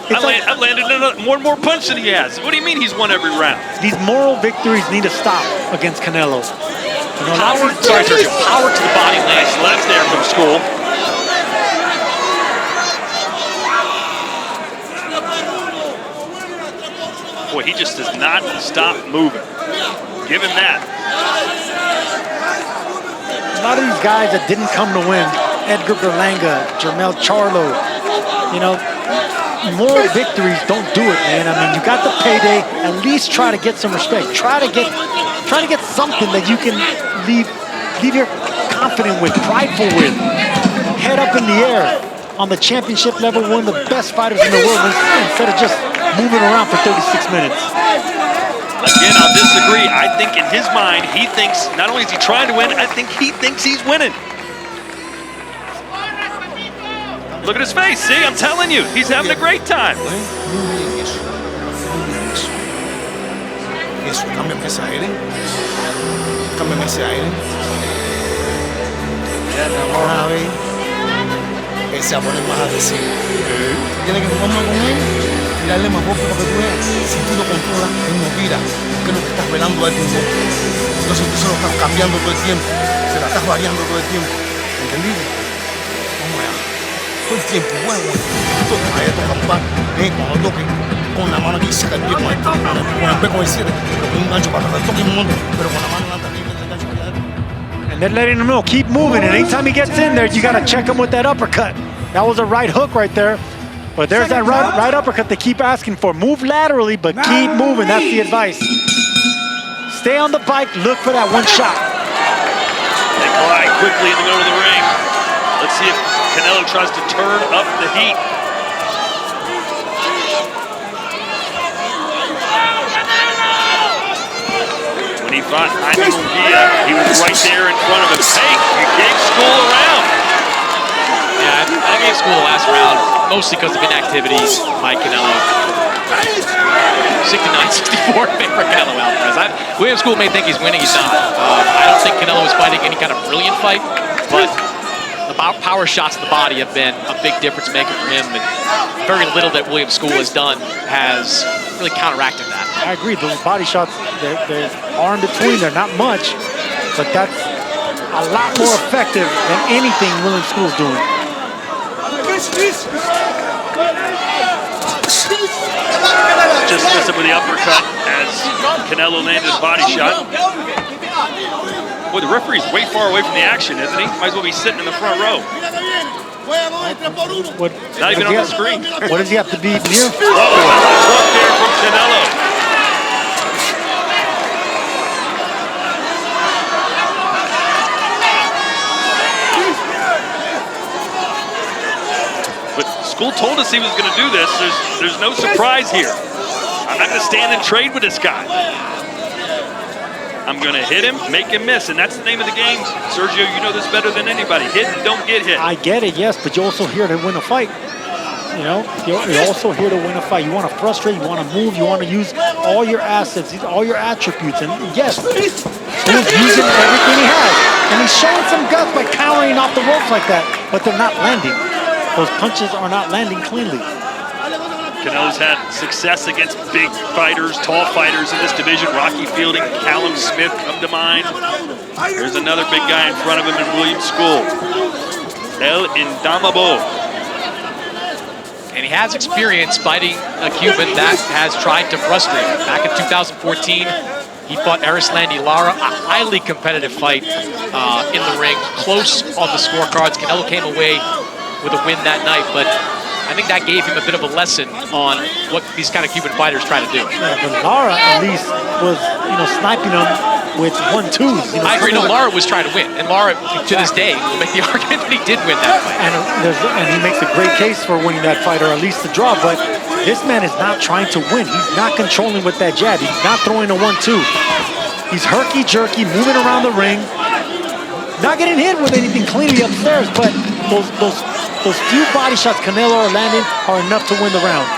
I landed more and more punch than he has. What do you mean he's won every round? These moral victories need to stop against Canelo. You know, power to the body, nice left there from Scull. Boy, he just does not stop moving. Give him that. A lot of these guys that didn't come to win, Edgar Berlanga, Jermell Charlo, you know, moral victories don't do it, man. I mean, you got the payday, at least try to get some respect. Try to get something that you can leave your confident with, prideful with. Head up in the air on the championship level, one of the best fighters in the world, instead of just moving around for 36 minutes. Again, I'll disagree. I think in his mind, he thinks not only is he trying to win, I think he thinks he's winning. Look at his face. See, I'm telling you, he's having a great time. Eso, cámbiame ese aire. Cámbiame ese aire. Ahora ve, él se va a poner más agresivo. Tiene que jugar más con él y darle más boca para que tú veas. Si tú lo controlas, él no tira. ¿Qué es lo que estás velando a él? Entonces tú se lo estás cambiando todo el tiempo. Se la estás variando todo el tiempo. ¿Entendido? Vamos allá. Todo el tiempo, huevo. Ahí toca jugar. Cuando toque, con la mano aquí saca el pie con el pie con el 7. Con un gancho para atrás. Toque un montón, pero con la mano adelante aquí, el gancho para allá. And they're letting him know, keep moving. And anytime he gets in there, you got to check him with that uppercut. That was a right hook right there. But there's that right uppercut they keep asking for. Move laterally, but keep moving. That's the advice. Stay on the bike. Look for that one shot. They glide quickly in the middle of the ring. Let's see if Canelo tries to turn up the heat. When he fought Jaime Munguia, he was right there in front of him. Hey, you gave Scull a round. Yeah, I gave Scull the last round, mostly because of inactivity by Canelo. 69-64 in favor of Canelo Alvarez. William Scull may think he's winning, he's not. I don't think Canelo is fighting any kind of brilliant fight, but the power shots to the body have been a big difference maker for him, and very little that William Scull has done has really counteracted that. I agree, those body shots, they are in between, they're not much, but that's a lot more effective than anything William Scull's doing. Just missed him with the uppercut as Canelo landed a body shot. Boy, the referee's way far away from the action, isn't he? Might as well be sitting in the front row. Not even on the screen. What does he have to be near? Hook there from Canelo. But Scull told us he was going to do this. There's no surprise here. I'm not going to stand and trade with this guy. I'm going to hit him, make him miss, and that's the name of the game. Sergio, you know this better than anybody. Hit and don't get hit. I get it, yes, but you're also here to win a fight. You know, you're also here to win a fight. You want to frustrate, you want to move, you want to use all your assets, all your attributes. And yes, he's using everything he has. And he's showing some guts by countering off the ropes like that, but they're not landing. Those punches are not landing cleanly. Canelo's had success against big fighters, tall fighters in this division. Rocky Fielding, Callum Smith come to mind. There's another big guy in front of him in William Scull. El Indomable. And he has experience fighting a Cuban that has tried to frustrate him. Back in 2014, he fought Erislandy Lara, a highly competitive fight in the ring, close on the scorecards. Canelo came away with a win that night, but I think that gave him a bit of a lesson on what these kind of Cuban fighters try to do. Yeah, but Lara at least was, sniping him with 1-2s. I agree. No, Lara was trying to win, and Lara, to this day, will make the argument that he did win that fight. And he makes a great case for winning that fight, or at least the draw. But this man is not trying to win. He's not controlling with that jab. He's not throwing a 1-2. He's herky-jerky, moving around the ring, not getting hit with anything cleanly upstairs. But those few body shots Canelo are landing are enough to win the round.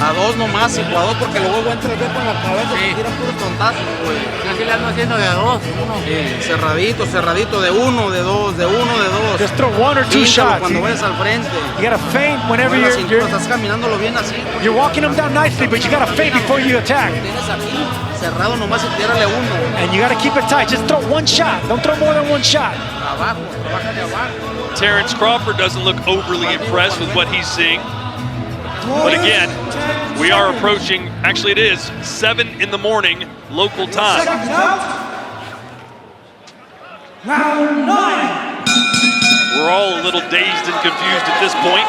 A dos nomás, y a dos porque luego voy a entrever con la cabeza y tira puros tontazos, güey. Así le ando haciendo de a dos, uno. Sí, cerradito, de uno, de dos, de uno, de dos. Just throw 1 or 2 shots. Cuando vayas al frente. You gotta feint whenever estás caminándolo bien así. You're walking them down nicely, but you gotta feint before you attack. Tienes aquí, cerrado nomás y tírale uno. And you gotta keep it tight. Just throw 1 shot. Don't throw more than 1 shot. Abajo, trabaja de abajo. Terrence Crawford doesn't look overly impressed with what he's seeing. But again, we are approaching, actually it is 7 in the morning local time. Round 9. We're all a little dazed and confused at this point.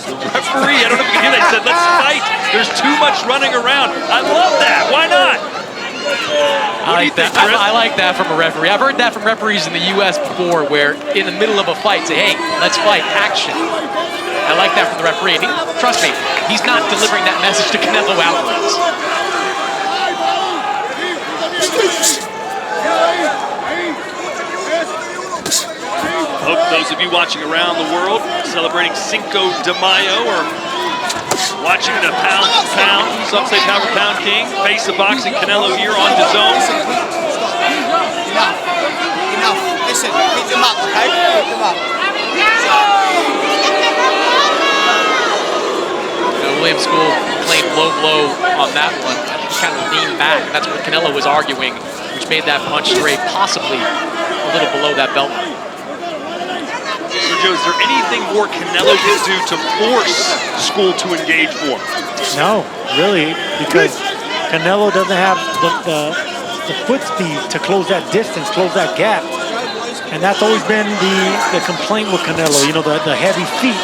The referee, I don't know if you can hear that, said, let's fight. There's too much running around. I love that, why not? I like that. I like that from a referee. I've heard that from referees in the U.S. before, where in the middle of a fight, say, "Hey, let's fight, action." I like that from the referee. And trust me, he's not delivering that message to Canelo Alvarez. Hope those of you watching around the world celebrating Cinco de Mayo or watching the pound for pound, some say pound for pound king, face of boxing Canelo here on DAZN. Enough. Listen, pick them up, okay? Pick them up. William Scull claimed low blow on that one. He kind of leaned back. That's what Canelo was arguing, which made that punch stray possibly a little below that belt line. Sergio, is there anything more Canelo can do to force Scull to engage more? No, really, because Canelo doesn't have the foot speed to close that distance, close that gap. And that's always been the complaint with Canelo, the heavy feet.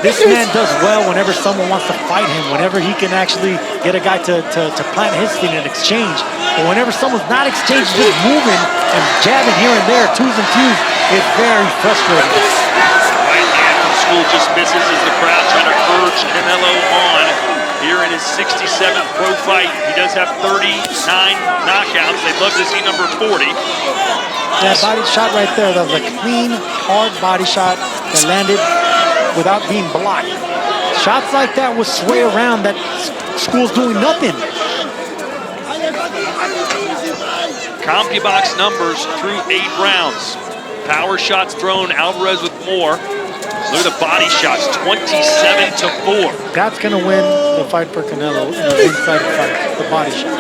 This man does well whenever someone wants to fight him, whenever he can actually get a guy to plant his feet in exchange. But whenever someone's not exchanging, just moving and jabbing here and there, twos and twos, it's very frustrating. Right hand from Scull just misses as the crowd trying to urge Canelo on here in his 67th pro fight. He does have 39 knockouts. They'd love to see number 40. That body shot right there, that was a clean, hard body shot that landed without being blocked. Shots like that will sway around that Scull's doing nothing. CompuBox numbers through 8 rounds. Power shots thrown, Alvarez with more. Look at the body shots, 27-4. That's gonna win the fight for Canelo in a one-sided fight, the body shots.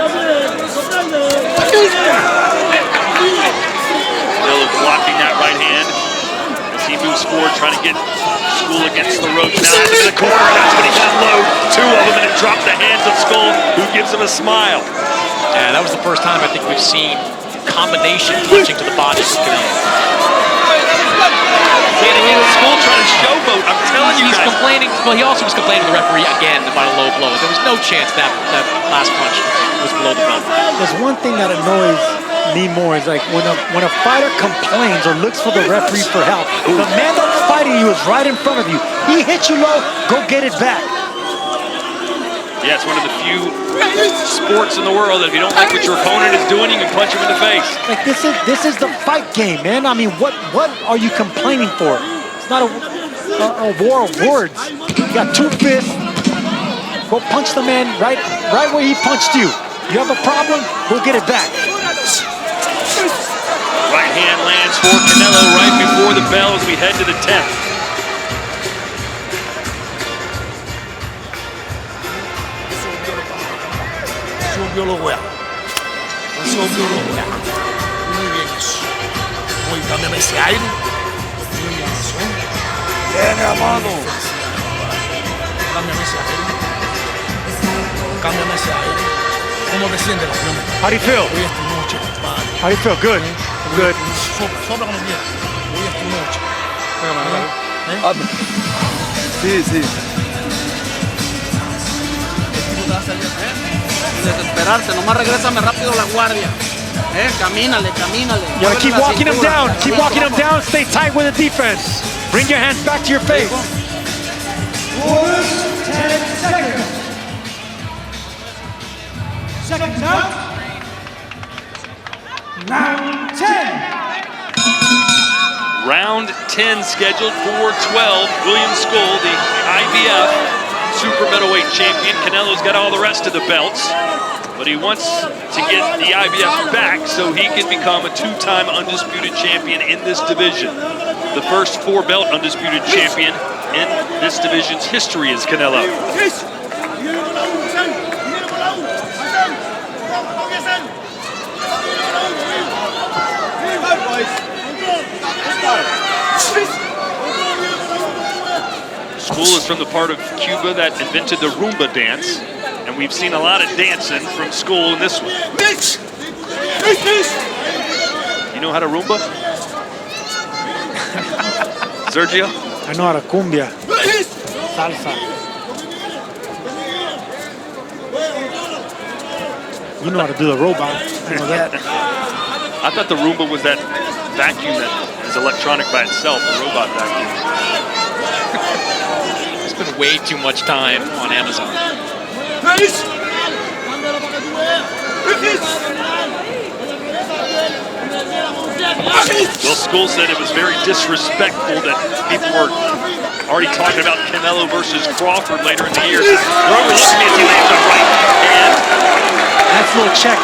Canelo blocking that right hand as he moves forward, trying to get Scull against the ropes. Now out in the corner, that's when he got low. 2 of them, and it dropped the hands of Scull, who gives him a smile. Yeah, that was the first time I think we've seen combination punching to the body from Canelo. Scull trying to showboat. I'm telling you, he's complaining. Well, he also was complaining to the referee again about a low blow. There was no chance that last punch was below the belt. There's one thing that annoys me more is like when a fighter complains or looks for the referee for help, the man that's fighting you is right in front of you. He hits you low, go get it back. Yeah, it's one of the few sports in the world that if you don't like what your opponent is doing, you can punch him in the face. Like this is the fight game, man. I mean, what are you complaining for? It's not a war of words. You got 2 fists. Go punch the man right where he punched you. You have a problem, go get it back. Right hand lands for Canelo right before the bell as we head to the 10th. Subió los weas. Subió los weas. Muy bien eso. Muy, cámbiame ese aire. Muy bien eso. Bien, hermano. Cámbiame ese aire. Cámbiame ese aire. ¿Cómo te sientes? How do you feel? Hoy es tu noche, compadre. How do you feel? Good. Good. Sopla como quieras. Hoy es tu noche. Sí, sí. Desesperarse, nomás regrésame rápido a la guardia. Camínale, camínale. You gotta keep walking him down. Keep walking him down. Stay tight with the defense. Bring your hands back to your face. 10 seconds. Seconds out. Round 10. Round 10 scheduled for 12. William Scull, the IBF Super-Middleweight champion. Canelo's got all the rest of the belts, but he wants to get the IBF back so he can become a 2-time undisputed champion in this division. The first 4-belt undisputed champion in this division's history is Canelo. Scull is from the part of Cuba that invented the rumba dance, and we've seen a lot of dancing from Scull in this one. You know how to rumba? Sergio? I know how to cumbia. Salsa. You know how to do the robot. You know that. I thought the Roomba was that vacuum that is electronic by itself, the robot vacuum. Spent way too much time on Amazon. Well, Scull said it was very disrespectful that people were already talking about Canelo versus Crawford later in the year. They're overlooking me as he lands a right hand. Nice little check.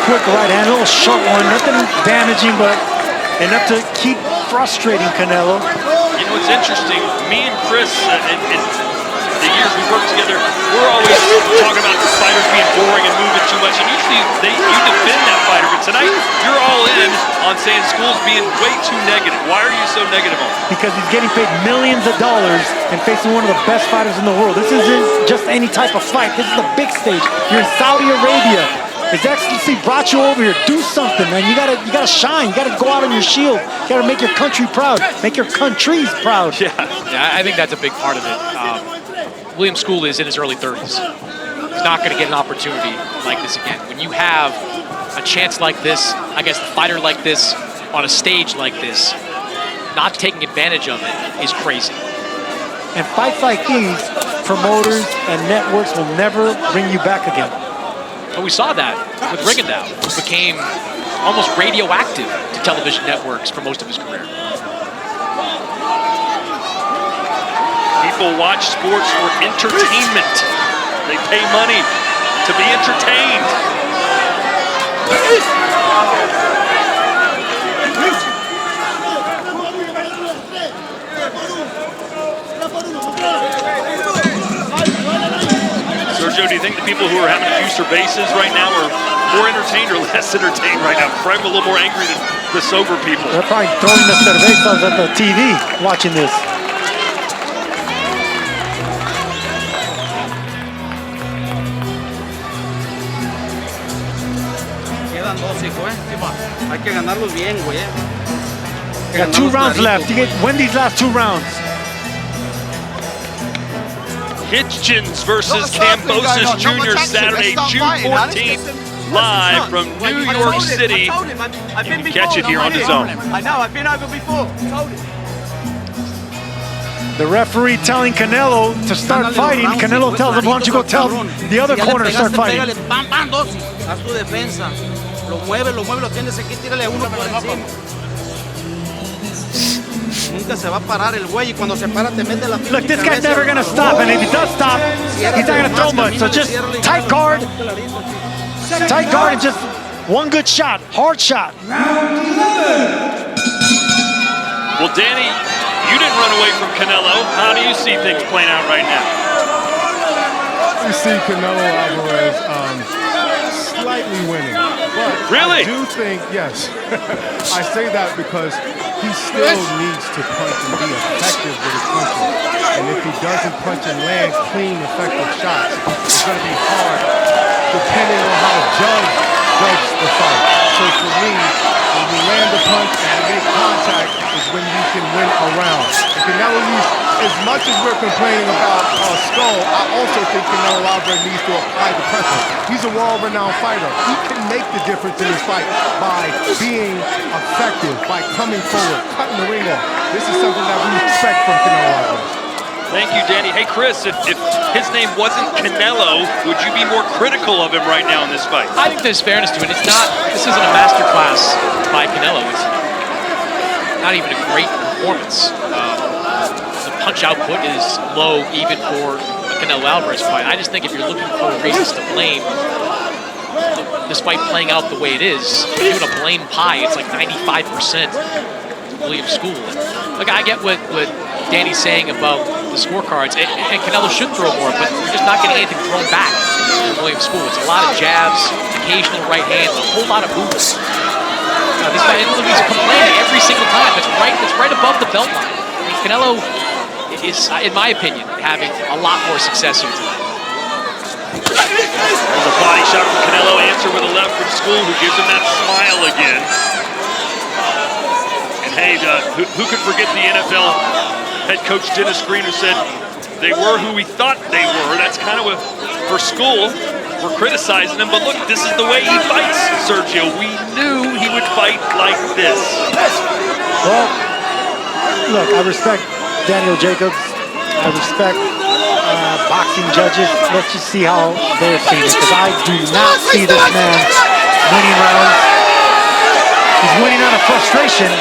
Quick right hand, a little short one. Nothing damaging, but enough to keep frustrating Canelo. You know, it's interesting. Me and Chris, in the years we worked together, we're always talking about the fighters being boring and moving too much. And usually you defend that fighter. But tonight, you're all in on saying Scull's being way too negative. Why are you so negative on him? Because he's getting paid millions of dollars and facing one of the best fighters in the world. This isn't just any type of fight. This is the big stage. You're in Saudi Arabia. His Excellency brought you over here. Do something, man. You gotta shine. You gotta go out on your shield. You gotta make your country proud. Make your countries proud. Yeah, I think that's a big part of it. William Scull is in his early 30s. He's not gonna get an opportunity like this again. When you have a chance like this, I guess a fighter like this, on a stage like this, not taking advantage of it is crazy. And fights like these, promoters and networks will never bring you back again. But we saw that with Riyadh, who became almost radioactive to television networks for most of his career. People watch sports for entertainment. They pay money to be entertained. Sergio, do you think the people who are having to use their bases right now are more entertained or less entertained right now? Probably a little more angry than the sober people. They're probably throwing the cervezas at the TV watching this. Quedan 2, hijo, Hay que ganarlos bien, güey, You got 2 rounds left. You win these last 2 rounds. Hitchens versus Cambosis Jr. Saturday, June 14th, live from New York City. You can catch it here on DAZN. I know, I've been over before. Told him. The referee telling Canelo to start fighting. Canelo tells him, why don't you go tell the other corner to start fighting. Pam, pam, 2. Haz tu defensa. Lo mueve, lo tienes aquí, tírale uno por encima. Nunca se va a parar el güey y cuando se para te mete la pinche Look, this guy's cabeza. never gonna stop, and if he does stop, he's not gonna throw much. So just tight guard and just one good shot, hard shot. Well, Danny, you didn't run away from Canelo. How do you see things playing out right now? You see Canelo Alvarez slightly winning, but really? I do think, yes, I say that because he still needs to punch and be effective with his punches. And if he doesn't punch and land clean, effective shots, it's going to be hard depending on how the judge the fight. So for me, when you land the punch and you make contact is when you can win a round. And Canelo needs, as much as we're complaining about Scull, I also think Canelo Alvarez needs to apply the pressure. He's a world-renowned fighter. He can make the difference in his fight by being effective, by coming forward, cutting the ring off. This is something that we expect from Canelo Alvarez. Thank you, Danny. Hey, Chris, if his name wasn't Canelo, would you be more critical of him right now in this fight? I think there's fairness to it. It's not, this isn't a masterclass by Canelo. It's not even a great performance. The punch output is low even for a Canelo Alvarez fight. I just think if you're looking for reasons to blame this fight playing out the way it is, if you're doing a blame pie, it's like 95% William Scull. Look, I get what Danny's saying about the scorecards, and Canelo should throw more, but we're just not getting anything thrown back from William Scull. It's a lot of jabs, occasional right hands, a whole lot of movements. This fight, he's complaining every single time. It's right above the belt line. I mean, Canelo is, in my opinion, having a lot more success here tonight. There's a body shot from Canelo, answer with a left from Scull, who gives him that smile again. And hey, who could forget the NFL head coach Dennis Green, who said they were who we thought they were. That's kind of for Scull. We're criticizing him, but look, this is the way he fights, Sergio. We knew he would fight like this. Well, look, I respect Daniel Jacobs. I respect boxing judges. Let's just see how they're seeing it, because I do not see this man winning rounds. He's winning out of frustration.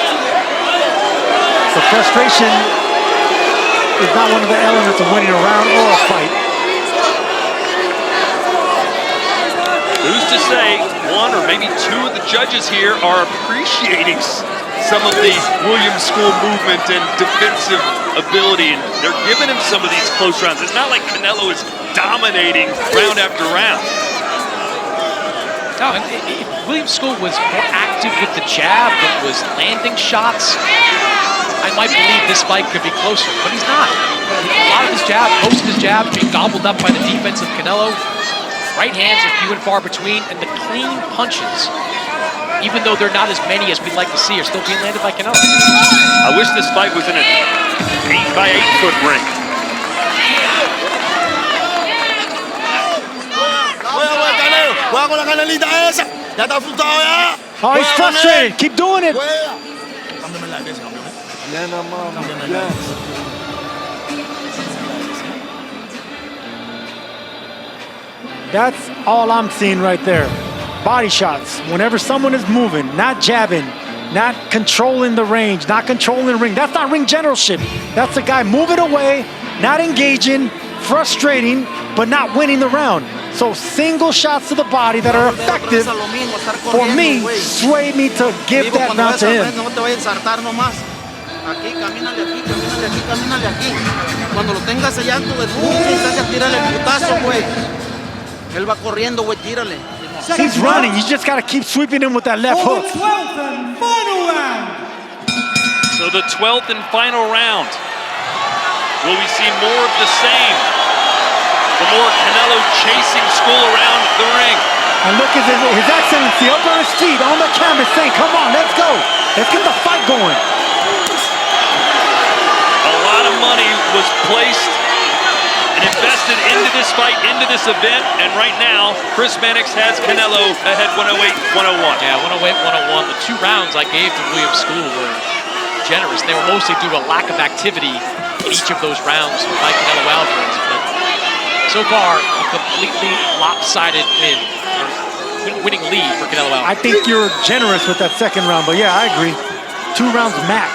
The frustration is not one of the elements of winning a round or a fight. Who's to say one or maybe two of the judges here are appreciating some of the William Scull movement and defensive ability, and they're giving him some of these close rounds. It's not like Canelo is dominating round after round. No, William Scull was more active with the jab than was landing shots. I might believe this fight could be closer, but he's not. A lot of his jab, most of his jab being gobbled up by the defense of Canelo. Right hands are few and far between, and the clean punches, even though they're not as many as we'd like to see, are still being landed by Canelo. I wish this fight was in an 8-by-8-foot ring. Juega con la canelita esa. Ya está asustado ya. Oh, he's frustrated. Keep doing it. Cámbiame la esa, cámbiame. Ya no, cámbiame la esa. That's all I'm seeing right there. Body shots. Whenever someone is moving, not jabbing, not controlling the range, not controlling the ring. That's not ring generalship. That's a guy moving away, not engaging, frustrating, but not winning the round. So single shots to the body that are effective, for me, sway me to give that round to him. No te vayas a ensartar nomás. Aquí, camínale aquí, camínale aquí, camínale aquí. Cuando lo tengas allá en tu desbuque, tírale el putazo, güey. Él va corriendo, güey, tírale. He's running. You just got to keep sweeping him with that left hook. The 12th and final round. So the 12th and final round. Will we see more of the same? The more Canelo chasing Scull around the ring. And look at his excellency up on his feet on the camera saying, come on, let's go. Let's get the fight going. A lot of money was placed and invested into this fight, into this event, and right now, Chris Mannix has Canelo ahead 108-101. Yeah, 108-101. The 2 rounds I gave to William Scull were generous. They were mostly due to a lack of activity in each of those rounds by Canelo Alvarez. But so far, a completely lopsided winning lead for Canelo Alvarez. I think you're generous with that second round, but yeah, I agree. 2 rounds max.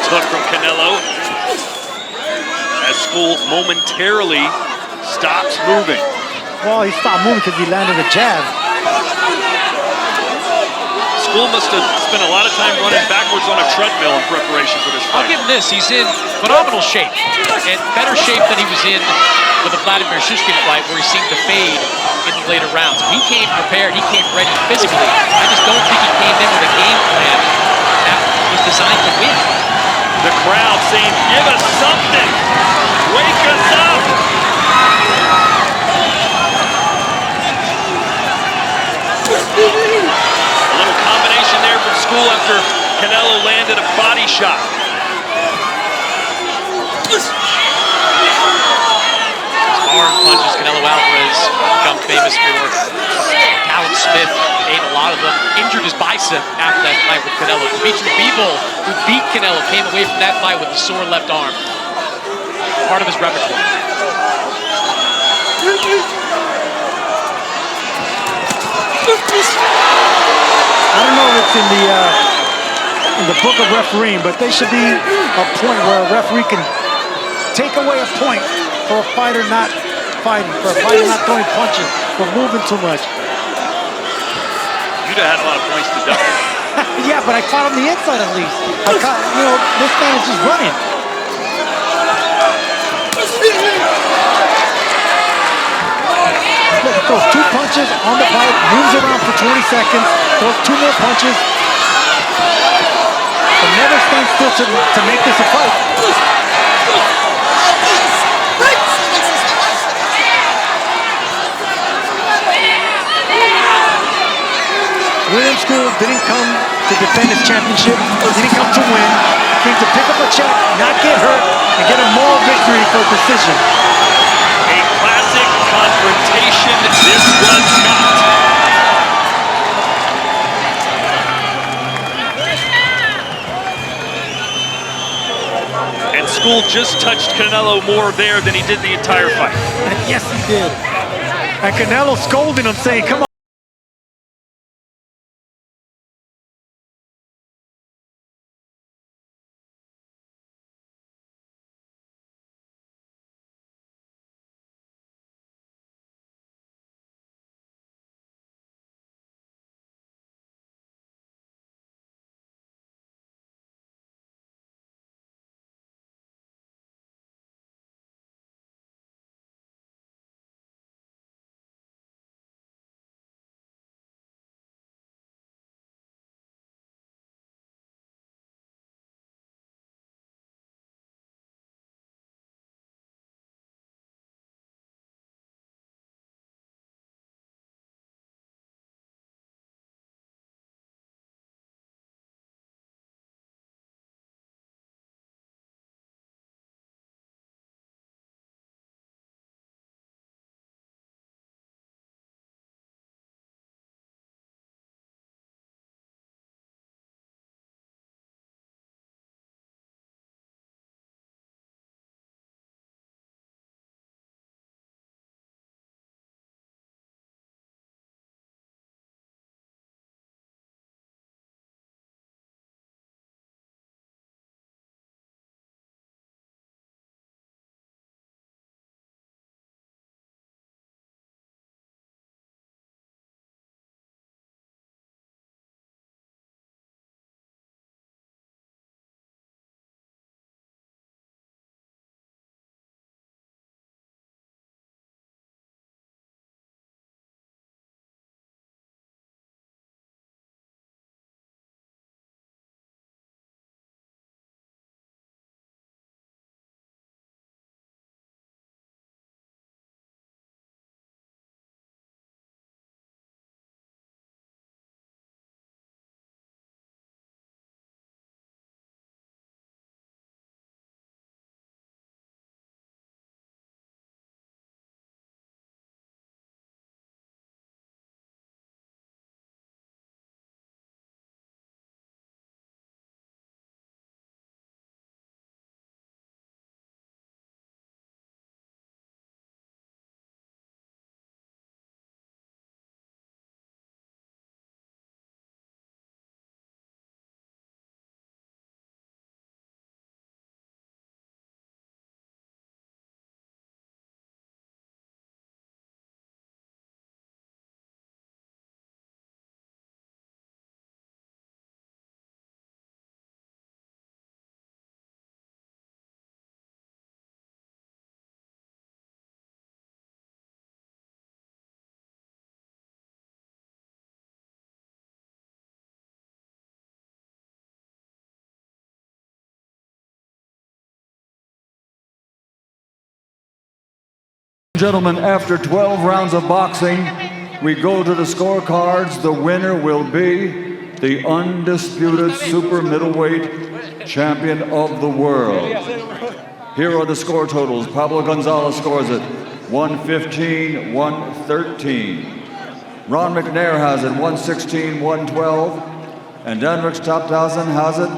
hook from Canelo. As Scull momentarily stops moving. Well, he stopped moving because he landed a jab. Scull must have spent a lot of time running backwards on a treadmill in preparation for this fight. I'll give him this. He's in phenomenal shape, and better shape than he was in for the Vladimir Shishkin fight, where he seemed to fade in the later rounds. He came prepared. He came ready physically. I just don't think he came in with a game plan that was designed to win. The crowd saying, "Give us something! Wake us up!" A little combination there from Scull after Canelo landed a body shot. Arm punches Canelo Alvarez become famous for. Callum Smith ate a lot of them. Injured his bicep after that fight with Canelo. Dimitri Bivol, who beat Canelo, came away from that fight with a sore left arm. Part of his repertoire. I don't know if it's in the book of refereeing, but there should be a point where a referee can take away a point for a fighter not fighting, for a fighter not throwing punches, for moving too much. You'd have had a lot of points to duck. Yeah, but I caught on the inside at least. I caught, this man is just running. Look, he throws 2 punches on the pipe, moves around for 20 seconds, throws 2 more punches, and never stands still to make this a fight. William Scull didn't come to defend his championship, didn't come to win, came to pick up a check, not get hurt, and get a moral victory for a decision. A classic confrontation, this was not. And Scull just touched Canelo more there than he did the entire fight. Yes, he did. And Canelo scolding him, saying, "Come on." Gentlemen, after 12 rounds of boxing, we go to the scorecards. The winner will be the undisputed super middleweight champion of the world. Here are the score totals. Pablo Gonzalez scores it 115, 113. Ron McNair has it 116, 112. And Denrick Stopthausen has it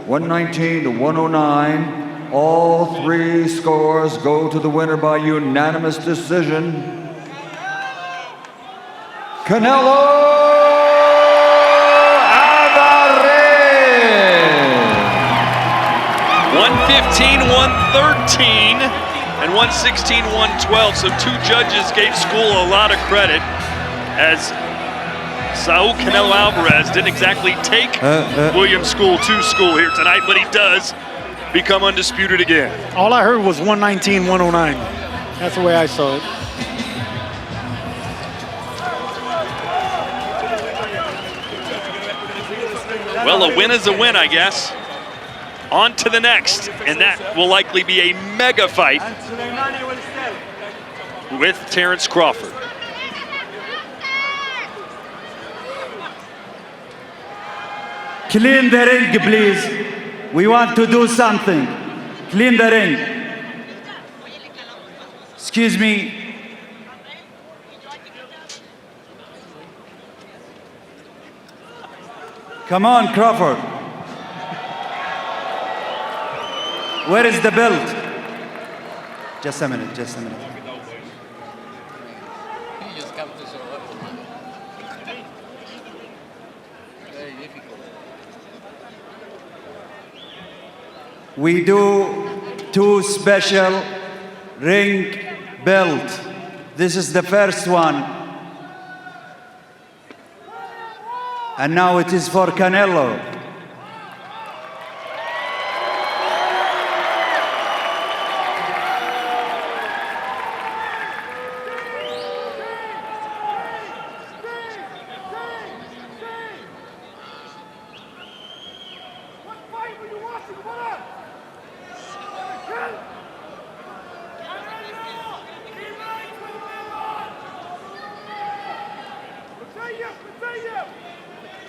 119 to 109. All three scores go to the winner by unanimous decision. Canelo Alvarez! 115, 113, and 116, 112. So two judges gave Scull a lot of credit, as Saul Canelo Alvarez didn't exactly take William Scull to Scull here tonight, but he does become undisputed again. All I heard was 119, 109. That's the way I saw it. Well, a win is a win, I guess. On to the next, and that will likely be a mega fight with Terence Crawford. Clean the ring, please. We want to do something. Clean the ring. Excuse me. Come on, Crawford. Where is the belt? Just a minute, just a minute. We do two special ring belt. This is the first one. And now it is for Canelo.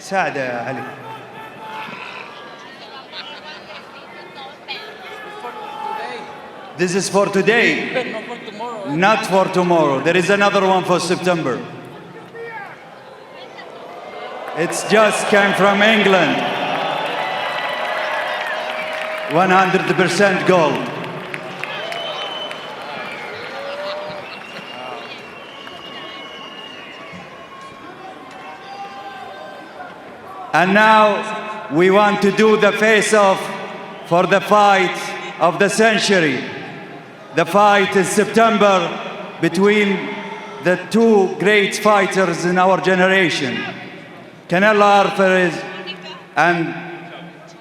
ساعدة يا علي. This is for today, not for tomorrow. There is another one for September. It's just came from England. 100% gold. And now we want to do the face-off for the fight of the century. The fight is September between the two great fighters in our generation, Canelo Alvarez and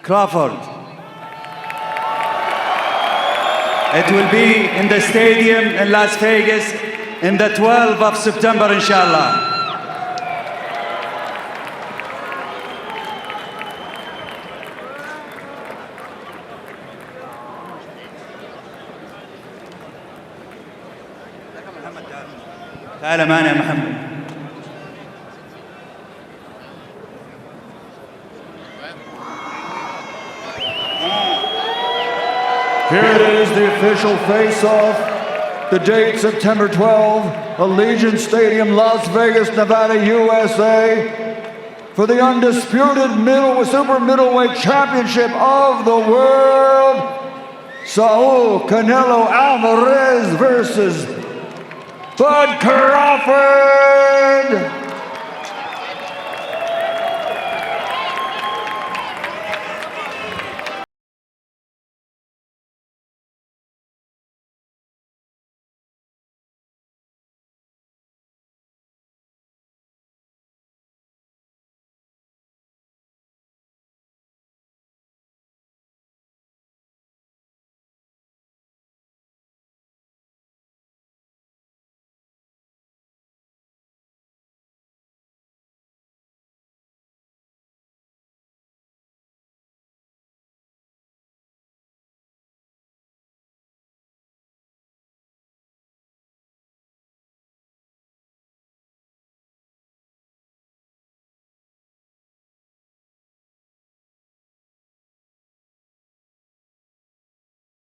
Crawford. It will be in the stadium in Las Vegas in the 12th of September, inshallah. تعال معنا يا محمد. Here it is, the official face-off. The date, September 12, Allegiant Stadium, Las Vegas, Nevada, USA, for the undisputed super middleweight championship of the world. Saul Canelo Alvarez versus Bud Crawford.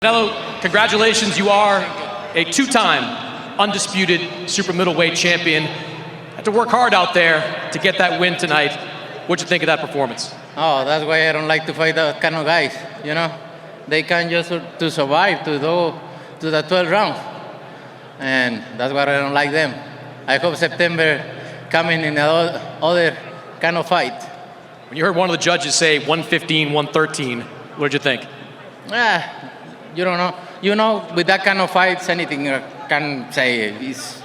Canelo, congratulations. You are a two-time undisputed super middleweight champion. Had to work hard out there to get that win tonight. What'd you think of that performance? Oh, that's why I don't like to fight that kind of guys, you know? They can just to survive, to go to the 12th round. And that's why I don't like them. I hope September coming in other kind of fight. When you heard one of the judges say 115, 113, what did you think? You don't know. You know, with that kind of fights, anything I can say is,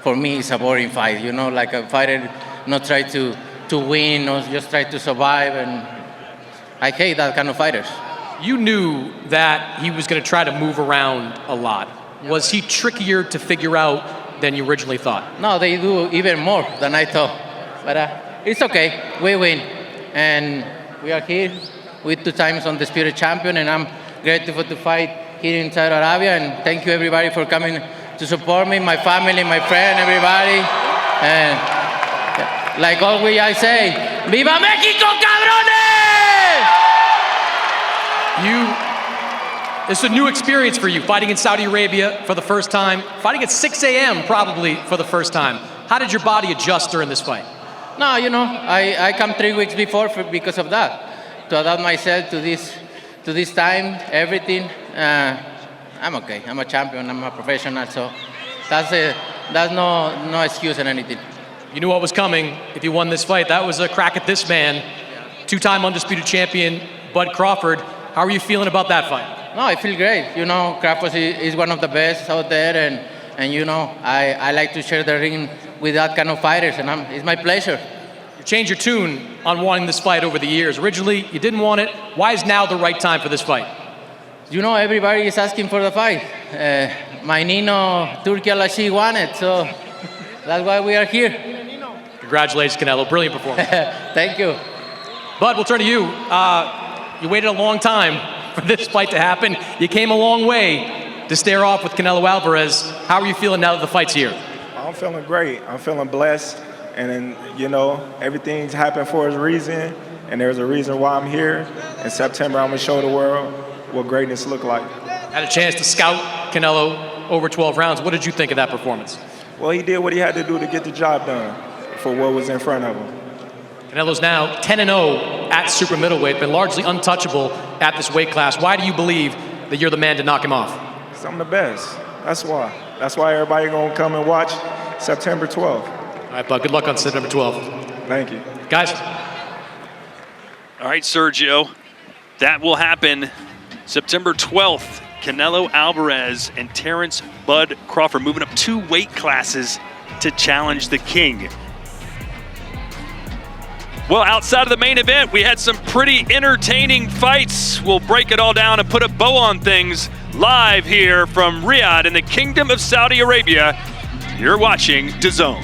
for me, it's a boring fight. You know, like a fighter not try to win or just try to survive, and I hate that kind of fighters. You knew that he was going to try to move around a lot. Was he trickier to figure out than you originally thought? No, they do even more than I thought. But it's okay. We win. And we are here with 2 times Undisputed champion, and I'm grateful to fight here in Saudi Arabia. And thank you, everybody, for coming to support me, my family, my friend, everybody. And like always I say, ¡Viva México, cabrones! It's a new experience for you, fighting in Saudi Arabia for the first time, fighting at 6 a.m. probably for the first time. How did your body adjust during this fight? No, you know, I come 3 weeks before because of that, to adapt myself to this time, everything. I'm okay. I'm a champion. I'm a professional, so that's no excuse in anything. You knew what was coming if you won this fight. That was a crack at this man, 2-time undisputed champion Bud Crawford. How are you feeling about that fight? No, I feel great. You know, Crawford is one of the best out there, and you know, I like to share the ring with that kind of fighters, and it's my pleasure. You changed your tune on wanting this fight over the years. Originally, you didn't want it. Why is now the right time for this fight? You know, everybody is asking for the fight. My Nino Turki Alashi won it, so that's why we are here. Congratulations, Canelo. Brilliant performance. Thank you. Bud, we'll turn to you. You waited a long time for this fight to happen. You came a long way to stare off with Canelo Alvarez. How are you feeling now that the fight's here? I'm feeling great. I'm feeling blessed. And you know, everything's happened for a reason, and there's a reason why I'm here. In September, I'm going to show the world what greatness look like. Had a chance to scout Canelo over 12 rounds. What did you think of that performance? Well, he did what he had to do to get the job done for what was in front of him. Canelo's now 10-0 at super middleweight, been largely untouchable at this weight class. Why do you believe that you're the man to knock him off? Because I'm the best. That's why. That's why everybody gonna come and watch September 12th. All right, Bud, good luck on September 12th. Thank you. Guys. All right, Sergio, that will happen September 12th. Canelo Alvarez and Terrence Bud Crawford moving up 2 weight classes to challenge the king. Well, outside of the main event, we had some pretty entertaining fights. We'll break it all down and put a bow on things live here from Riyadh in the Kingdom of Saudi Arabia. You're watching DAZN.